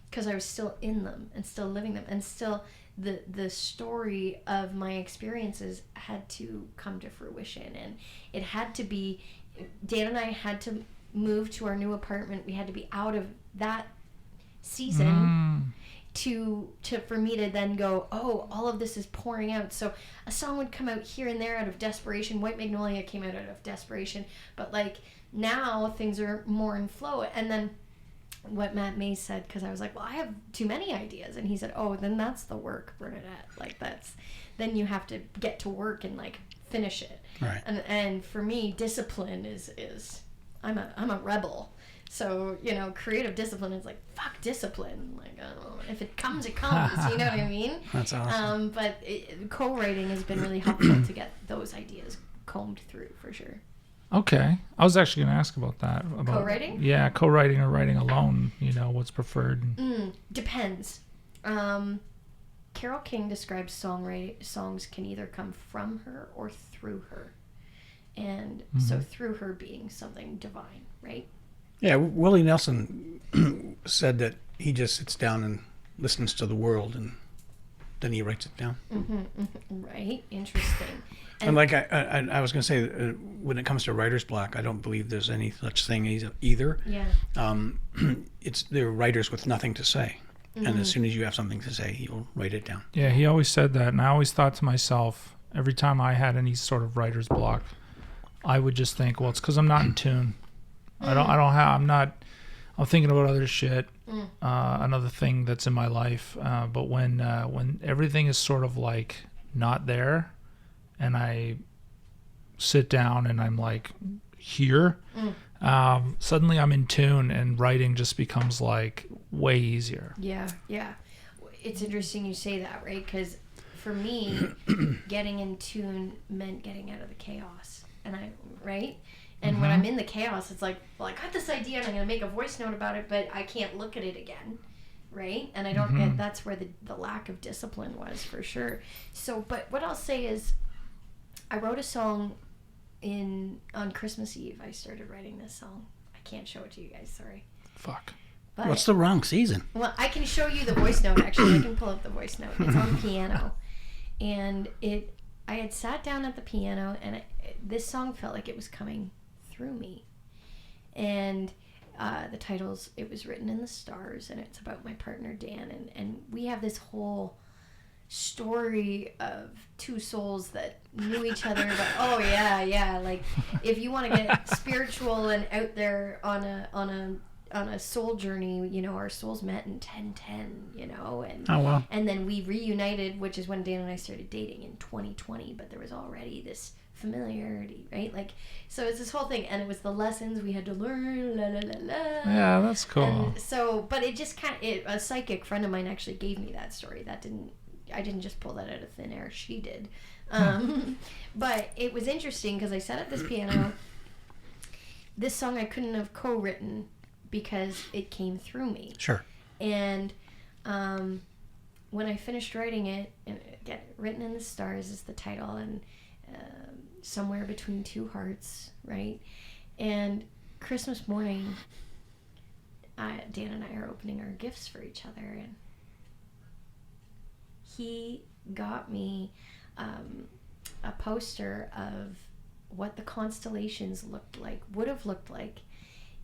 because I was still in them and still living them, and still the story of my experiences had to come to fruition, and it had to be, Dan and I had to move to our new apartment. We had to be out of that season for me to then go, oh, all of this is pouring out. So a song would come out here and there out of desperation. White Magnolia came out of desperation, but like now things are more in flow. And then what Matt Mays said, because I was like, well, I have too many ideas, and he said, oh, then that's the work, Bernadette. Like, then you have to get to work and like finish it. Right. And for me, discipline is I'm a rebel. So, you know, creative discipline is like, fuck discipline. Like, oh, if it comes, it comes. You know what I mean? That's awesome. But co-writing has been really helpful to get those ideas combed through, for sure. Okay. I was actually going to ask about that. About Co-writing? Yeah, co-writing or writing alone. You know, what's preferred? Depends. Carole King describes songs can either come from her or through her. And so through her being something divine, right? Yeah, Willie Nelson said that he just sits down and listens to the world, and then he writes it down. Right, interesting. And like I was going to say, when it comes to writer's block, I don't believe there's any such thing either. Yeah. They're writers with nothing to say, and as soon as you have something to say, you'll write it down. Yeah, he always said that, and I always thought to myself, every time I had any sort of writer's block, I would just think, well, it's because I'm not in tune. I'm thinking about other shit, another thing that's in my life. But when everything is sort of like not there, and I sit down and I'm like here, suddenly I'm in tune, and writing just becomes like way easier. Yeah. It's interesting you say that, right? Because for me, getting in tune meant getting out of the chaos, right? And when I'm in the chaos, it's like, well, I got this idea and I'm going to make a voice note about it, but I can't look at it again, right? And I don't, and that's where the lack of discipline was, for sure. So, but what I'll say is, I wrote a song on Christmas Eve. I started writing this song. I can't show it to you guys, sorry. Fuck. But, what's the wrong season? Well, I can show you the voice note, actually. I can pull up the voice note. It's on piano. And I had sat down at the piano, and this song felt like it was coming through me. And the title's It Was Written in the Stars, and it's about my partner, Dan. And we have this whole story of two souls that knew each other, but oh yeah, like if you want to get spiritual and out there on a soul journey, you know, our souls met in 1010, you know, and oh wow, and then we reunited, which is when Dan and I started dating in 2020, but there was already this familiarity, right? Like, so it's this whole thing, and it was the lessons we had to learn, la la la la. Yeah, that's cool. And so, but it just a psychic friend of mine actually gave me that story. I didn't just pull that out of thin air. She did. But it was interesting because I sat at this piano. This song I couldn't have co-written because it came through me. sure. And when I finished writing it, and again, Written in the Stars is the title, and Somewhere Between Two Hearts, right? And Christmas morning, Dan and I are opening our gifts for each other, and he got me a poster of what the constellations would have looked like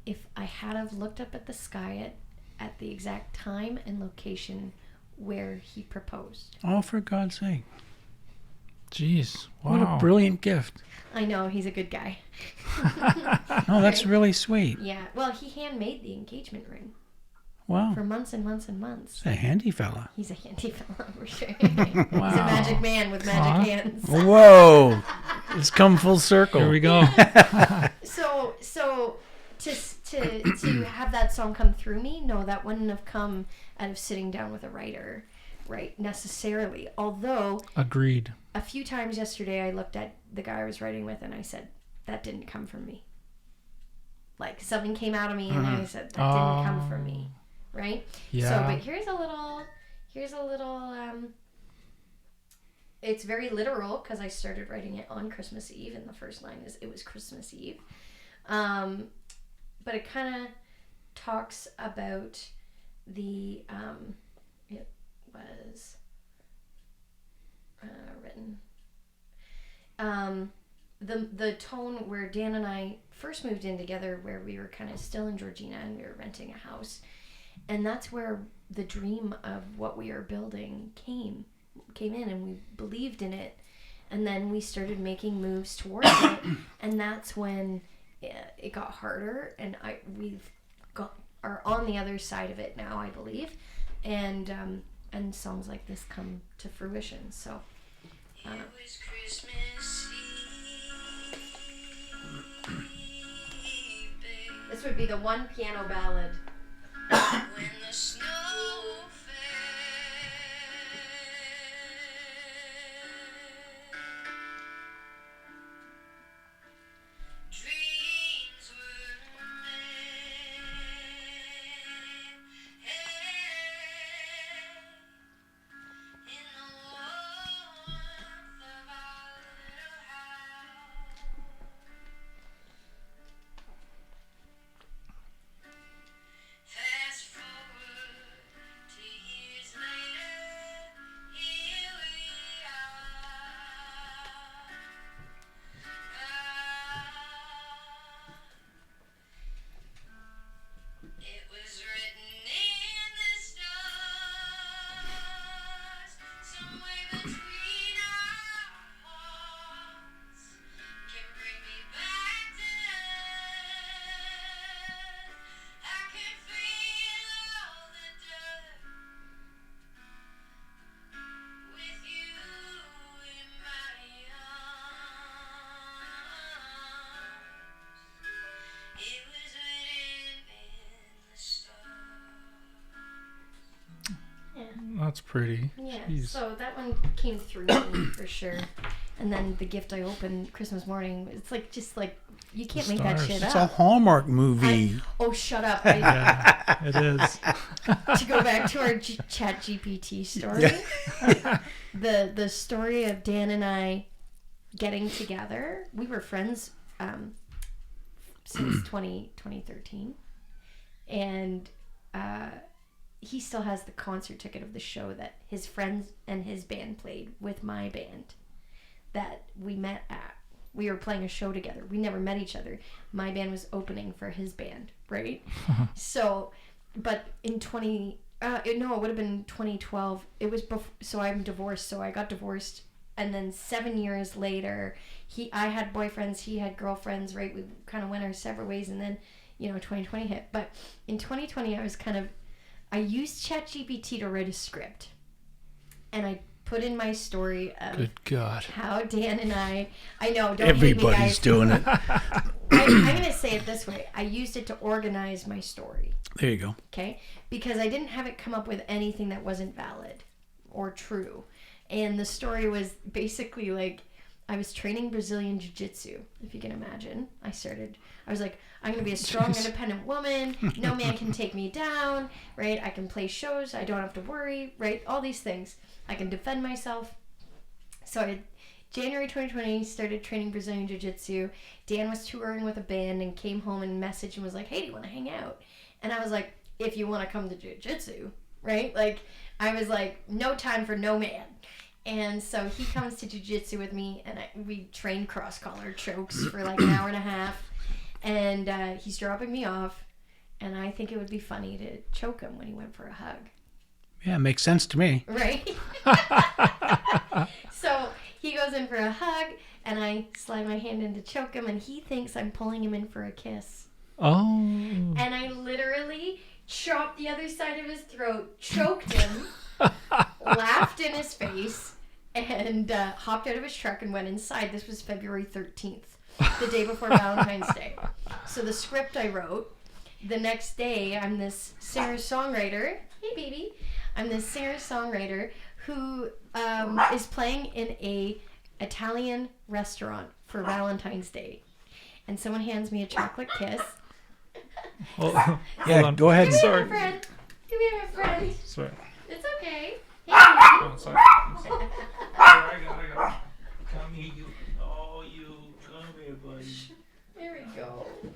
if I had have looked up at the sky at the exact time and location where he proposed. Oh, for God's sake. Jeez. Wow. What a brilliant gift. I know, he's a good guy. Oh, that's really sweet. Yeah, well, he handmade the engagement ring Wow. for months and months and months. He's a handy fella. He's a handy fella, for sure. He's a magic man with magic hands. Whoa. It's come full circle. Here we go. So to have that song come through me, no, that wouldn't have come out of sitting down with a writer, right, necessarily. Although, Agreed. a few times yesterday I looked at the guy I was writing with and I said, that didn't come from me. Like, something came out of me and I said, that didn't come from me, right? Yeah. So, but here's a little, it's very literal because I started writing it on Christmas Eve, and the first line is, it was Christmas Eve. But it kind of talks about it was written, the tone where Dan and I first moved in together, where we were kind of still in Georgina and we were renting a house, and that's where the dream of what we are building came in, and we believed in it, and then we started making moves towards it, and that's when it got harder, and are on the other side of it now, I believe, and songs like this come to fruition. So it was Christmas Eve, this would be the one piano ballad. when the snow fell. Dreams were made in the warmth of our little house. Fast forward to years later, here we are. It was written in the stars, somewhere between our hearts, can bring me back to earth. I can feel all the dirt with you in my arms. It was written in the stars. That's pretty. Yeah, Jeez. so that one came through me for sure. And then the gift I opened Christmas morning, it's like, just like, you can't make that Stars. shit It's a up. Hallmark movie. Oh, shut up. Yeah, it is. To go back to our chat GPT story, the story of Dan and I getting together, we were friends since 2013. And he still has the concert ticket of the show that his friends and his band played with my band that we met at. We were playing a show together. We never met each other. My band was opening for his band, right? So, but in it would have been 2012. It was so I'm divorced. So I got divorced, and then 7 years later, I had boyfriends, he had girlfriends, right? We kind of went our separate ways, and then 2020 hit. But in 2020, I used ChatGPT to write a script, and I put in my story of Good God. how Dan and I know, don't Everybody's hate me, guys. doing it. I'm going to say it this way. I used it to organize my story. There you go. Okay? Because I didn't have it come up with anything that wasn't valid or true. And the story was basically like, I was training Brazilian Jiu-Jitsu, if you can imagine. I was like, I'm going to be a strong, independent woman. No man can take me down, right? I can play shows. I don't have to worry, right? All these things. I can defend myself. So January 2020, started training Brazilian Jiu-Jitsu. Dan was touring with a band and came home and messaged and was like, hey, do you want to hang out? And I was like, if you want to come to Jiu-Jitsu, right? Like, I was like, no time for no man. And so he comes to Jiu-Jitsu with me, and we train cross-collar chokes for like an hour and a half. And he's dropping me off, and I think it would be funny to choke him when he went for a hug. Yeah, makes sense to me. Right? So he goes in for a hug, and I slide my hand in to choke him, and he thinks I'm pulling him in for a kiss. Oh. And I literally chopped the other side of his throat, choked him, laughed in his face, and hopped out of his truck and went inside. This was February 13th, the day before Valentine's Day. So the script I wrote, the next day I'm this singer-songwriter. Hey, baby. I'm this singer-songwriter who is playing in a Italian restaurant for Valentine's Day. And someone hands me a chocolate kiss. Yeah, go ahead. Give me a friend. Give me a friend. Sorry. It's okay. Hey, Oh, sorry. I got it. Come here, you. Oh, you. Come here, buddy. there we go. Come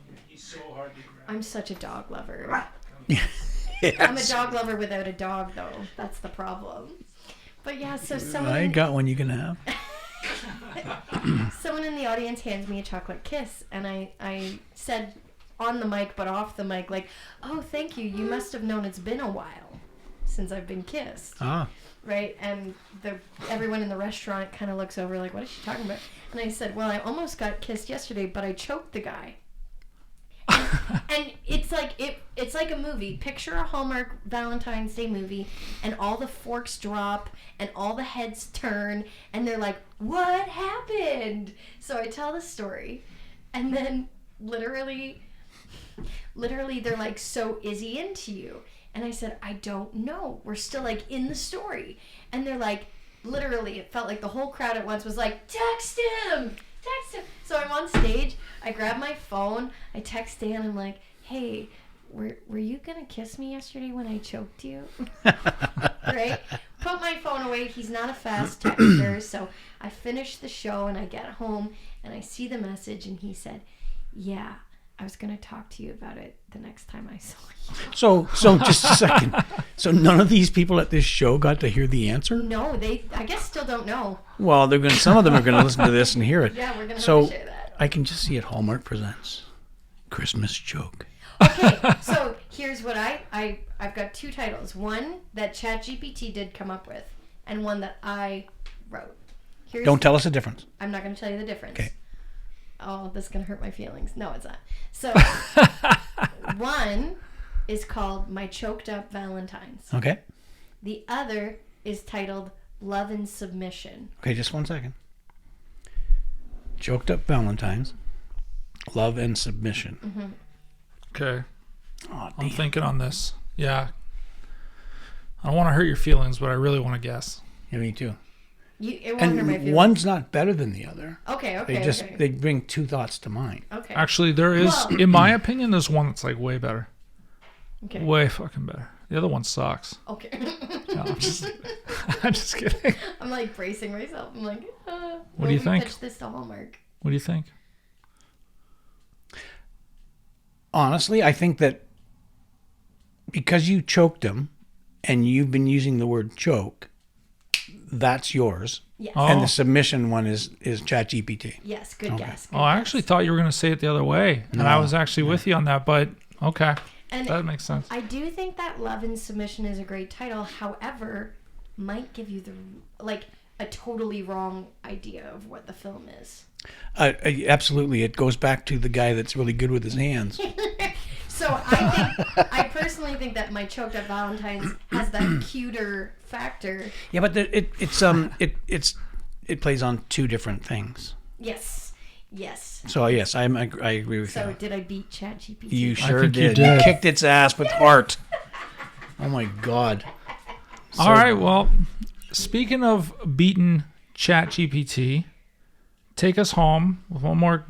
here. He's so hard to grab. I'm such a dog lover. Yes. I'm a dog lover without a dog, though. That's the problem. But yeah, so someone... I got one you can have. Someone in the audience hands me a chocolate kiss, and I said on the mic but off the mic, like, oh, thank you. You must have known it's been a while since I've been kissed. Ah. Right? And everyone in the restaurant kind of looks over like, what is she talking about? And I said, well, I almost got kissed yesterday, but I choked the guy. And it's like a movie. Picture a Hallmark Valentine's Day movie, and all the forks drop and all the heads turn, and they're like, what happened? So I tell the story, and then literally they're like, so is he into you? And I said, I don't know. We're still like in the story. And they're like, literally, it felt like the whole crowd at once was like, text him. So I'm on stage, I grab my phone, I text Dan, I'm like, hey, were you gonna kiss me yesterday when I choked you? Right? Put my phone away, he's not a fast texter, so I finish the show and I get home and I see the message and he said, yeah, I was gonna talk to you about it the next time I saw you. So just a second. So none of these people at this show got to hear the answer? No, they I guess still don't know. Well, some of them are gonna listen to this and hear it. Yeah, we're gonna So share that. I can just see it. Hallmark presents Christmas joke. Okay, so here's what I've got two titles. One that ChatGPT did come up with, and one that I wrote. Don't tell us the difference. I'm not going to tell you the difference. Okay. Oh, this is going to hurt my feelings. No, it's not. So, one is called My Choked Up Valentines. Okay. The other is titled Love and Submission. Okay, just 1 second. Choked Up Valentines, Love and Submission. Mm-hmm. Okay. Oh, I'm damn. thinking on this. Yeah. I don't want to hurt your feelings, but I really want to guess. Yeah, me too. It won't hurt my And feelings. one's not better than the other. Okay. They bring two thoughts to mind. Okay. Actually, there is, Well- in my opinion, there's one that's like way better. Okay. Way fucking better. The other one sucks. Okay. No, I'm just kidding. I'm like bracing myself. I'm like, What do you think? Pitch this to Hallmark. What do you think? Honestly, I think that because you choked him, and you've been using the word choke, that's yours. Yes. Oh. And the submission one is ChatGPT. Yes, good guess. Good Oh, I guess. actually thought you were going to say it the other way, and I was actually with you on that. But okay, And that makes sense. I do think that Love and Submission is a great title. However, might give you a totally wrong idea of what the film is. Absolutely. It goes back to the guy that's really good with his hands. So I personally think that My Choked Up Valentine's has that cuter factor. Yeah, but it plays on two different things. Yes. So yes, I agree with So you. did I beat ChatGPT? You sure think you did. did. You kicked its ass with heart. Oh my God. All right. Well, speaking of beating ChatGPT, take us home with one more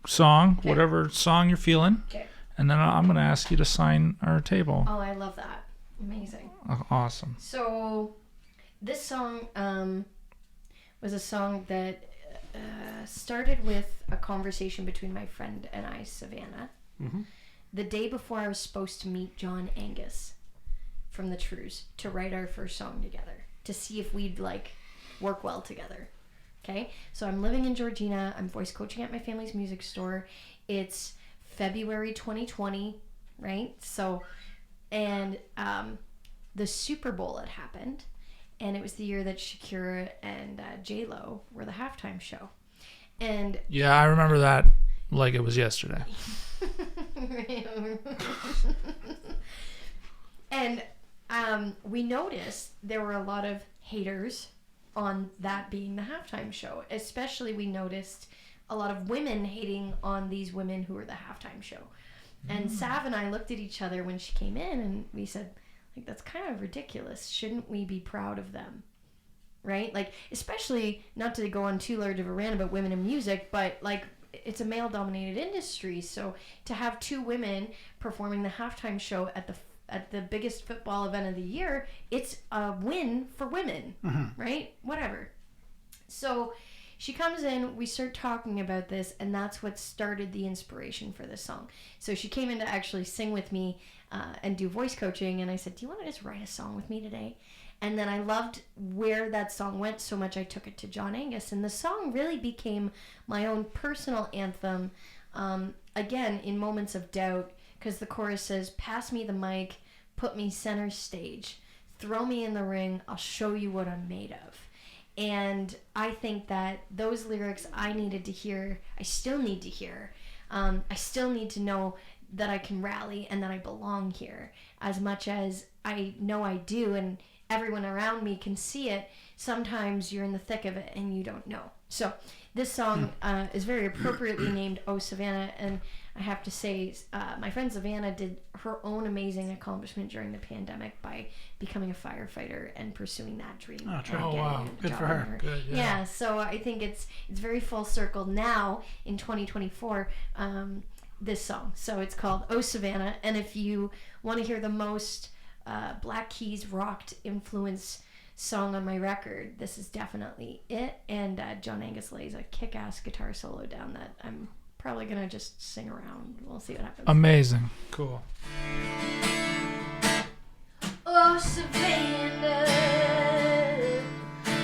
song, whatever song you're feeling, Okay. and then I'm going to ask you to sign our table. Oh, I love that. Amazing. Awesome. So this song was a song that started with a conversation between my friend and I, Savannah, the day before I was supposed to meet John Angus from the Trues to write our first song together, to see if we'd work well together. Okay, so I'm living in Georgina. I'm voice coaching at my family's music store. It's February 2020, right? So, and the Super Bowl had happened, and it was the year that Shakira and J-Lo were the halftime show. And Yeah, I remember that like it was yesterday. and we noticed there were a lot of haters on that being the halftime show. Especially we noticed a lot of women hating on these women who were the halftime show. And Sav and I looked at each other when she came in and we said, that's kind of ridiculous. Shouldn't we be proud of them? Right? Especially, not to go on too large of a rant about women in music, but it's a male-dominated industry. So to have two women performing the halftime show at the biggest football event of the year, it's a win for women, right? Whatever. So she comes in, we start talking about this, and that's what started the inspiration for this song. So she came in to actually sing with me and do voice coaching, and I said, do you want to just write a song with me today? And then I loved where that song went so much I took it to John Angus, and the song really became my own personal anthem, again, in moments of doubt, because the chorus says, pass me the mic, put me center stage, throw me in the ring, I'll show you what I'm made of. And I think that those lyrics I needed to hear, I still need to hear. I still need to know that I can rally and that I belong here as much as I know I do, and everyone around me can see it. Sometimes you're in the thick of it and you don't know. So this song is very appropriately named Oh Savannah, and I have to say my friend Savannah did her own amazing accomplishment during the pandemic by becoming a firefighter and pursuing that dream. Oh, true. and Oh, getting wow. a Good job for her. in Good, yeah. Yeah, so I think it's very full circle now in 2024, this song. So it's called Oh Savannah, and if you want to hear the most Black Keys rocked influence song on my record, this is definitely it. And John Angus lays a kick-ass guitar solo down that I'm probably gonna just sing around. We'll see what happens. Amazing. Cool. Oh Savannah,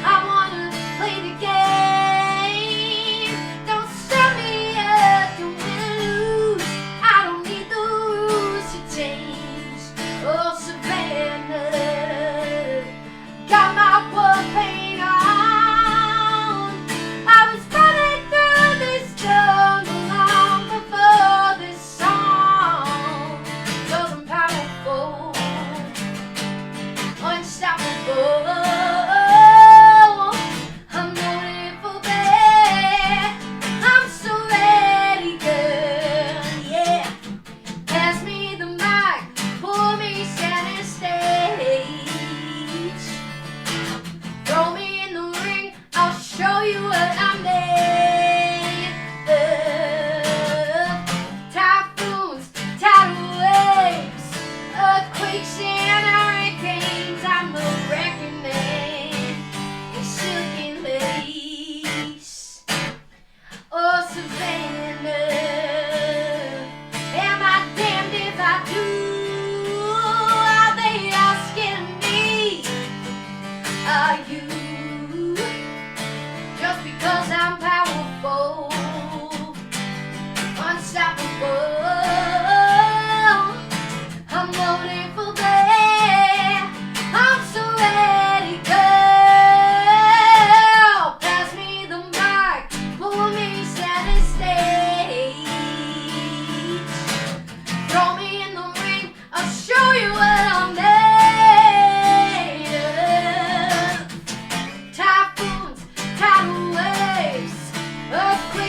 I wanna play the game. Don't stop me up, don't win or lose. I don't need the rules to change. Oh Savannah, got my war paint on. I was running through this jungle long before this song. 'Cause I'm powerful, unstoppable.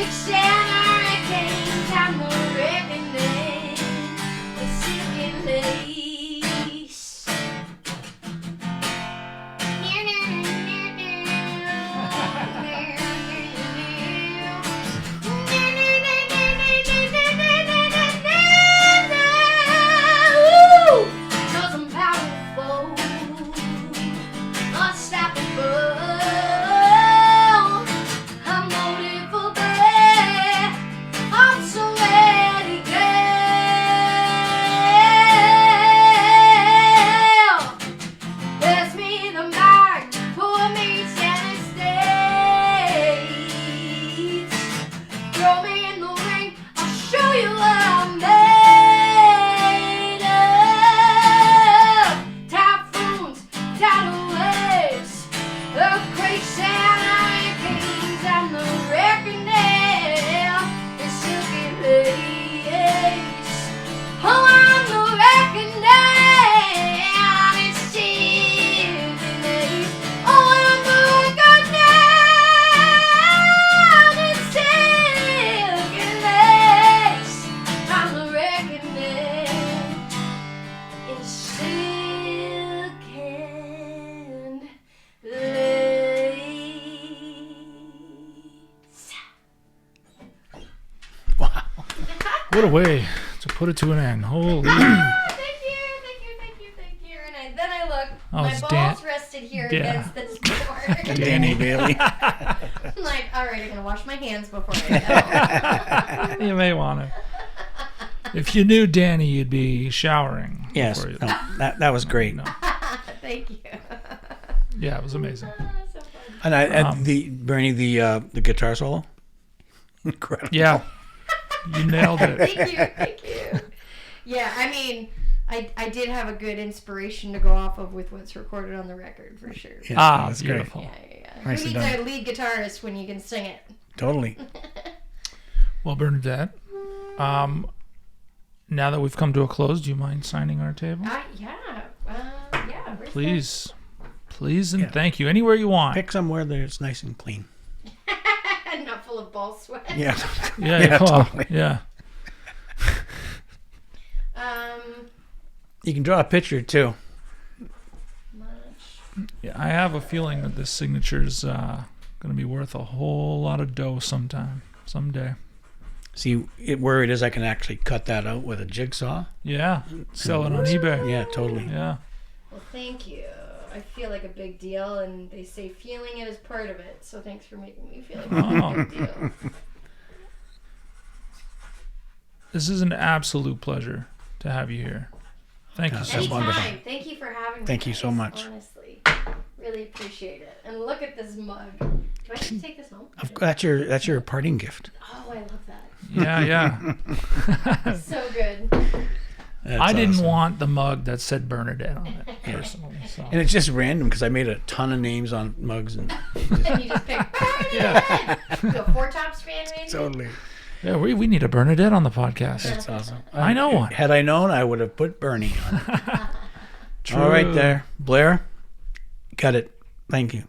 quakes and hurricanes and the reckoning of silky lace. Ooh, 'cause I'm powerful, unstoppable. I'm loaded for bear. I'm so ready, girl. Pass me the mic, pour me United States. Throw me in the ring, I'll show you what I'm made of. Typhoons, tidal waves, earthquakes and hurricanes, and the reckoning is silky lace. Oh, I'm the reckoning, it's silky lace. Oh, I'm the reckoning, it's silky lace. I'm the reckoning, it's silky lace. Wow. What a way to put it to an end. Holy. Thank you. And then I look, Oh, my it's balls rested here Yeah. against this board. Danny Bailey. I'm like, all right, I'm gonna wash my hands before I go. You may want to. If you knew Danny, you'd be showering. Yes. before you- No, that was great. No. Thank you. Yeah, it was amazing. So fun. And Bernie, the guitar solo, incredible. Yeah. You nailed it. Thank you. Yeah, I mean, I did have a good inspiration to go off of with what's recorded on the record for sure. Yeah, Ah, that's beautiful. Yeah. Nicely Who needs done. a lead guitarist when you can sing it? Totally. Well, Bernadette, now that we've come to a close, do you mind signing our table? Yeah. Where's Please and Yeah. thank you. Anywhere you want. Pick somewhere that it's nice and clean. that? Not full of ball sweat. Yeah. Yeah, Yeah, well, totally. yeah. You can draw a picture too. Yeah, I have a feeling that this signature's going to be worth a whole lot of dough someday. See, where it is, I can actually cut that out with a jigsaw. Yeah, sell it on eBay. Yeah, totally. Yeah. Well, thank you. I feel like a big deal, and they say feeling it is part of it. So thanks for making me feel like a big deal. This is an absolute pleasure to have you here. Thank you so That's much. Anytime. wonderful. Thank you for having me. Thank you so guys, much. Honestly, really appreciate it. And look at this mug. Do I have to take this home? That's your parting gift. Oh, I love that. Yeah. It's so good. That's I didn't awesome. want the mug that said Bernadette on it, personally. So. And it's just random because I made a ton of names on mugs and And you just pick. Yeah. You a Four Tops fan, maybe? totally. Yeah, we need a Bernadette on the podcast. That's awesome. I know one. Had I known, I would have put Bernie on it. True. All right, there, Blair. Got it. Thank you.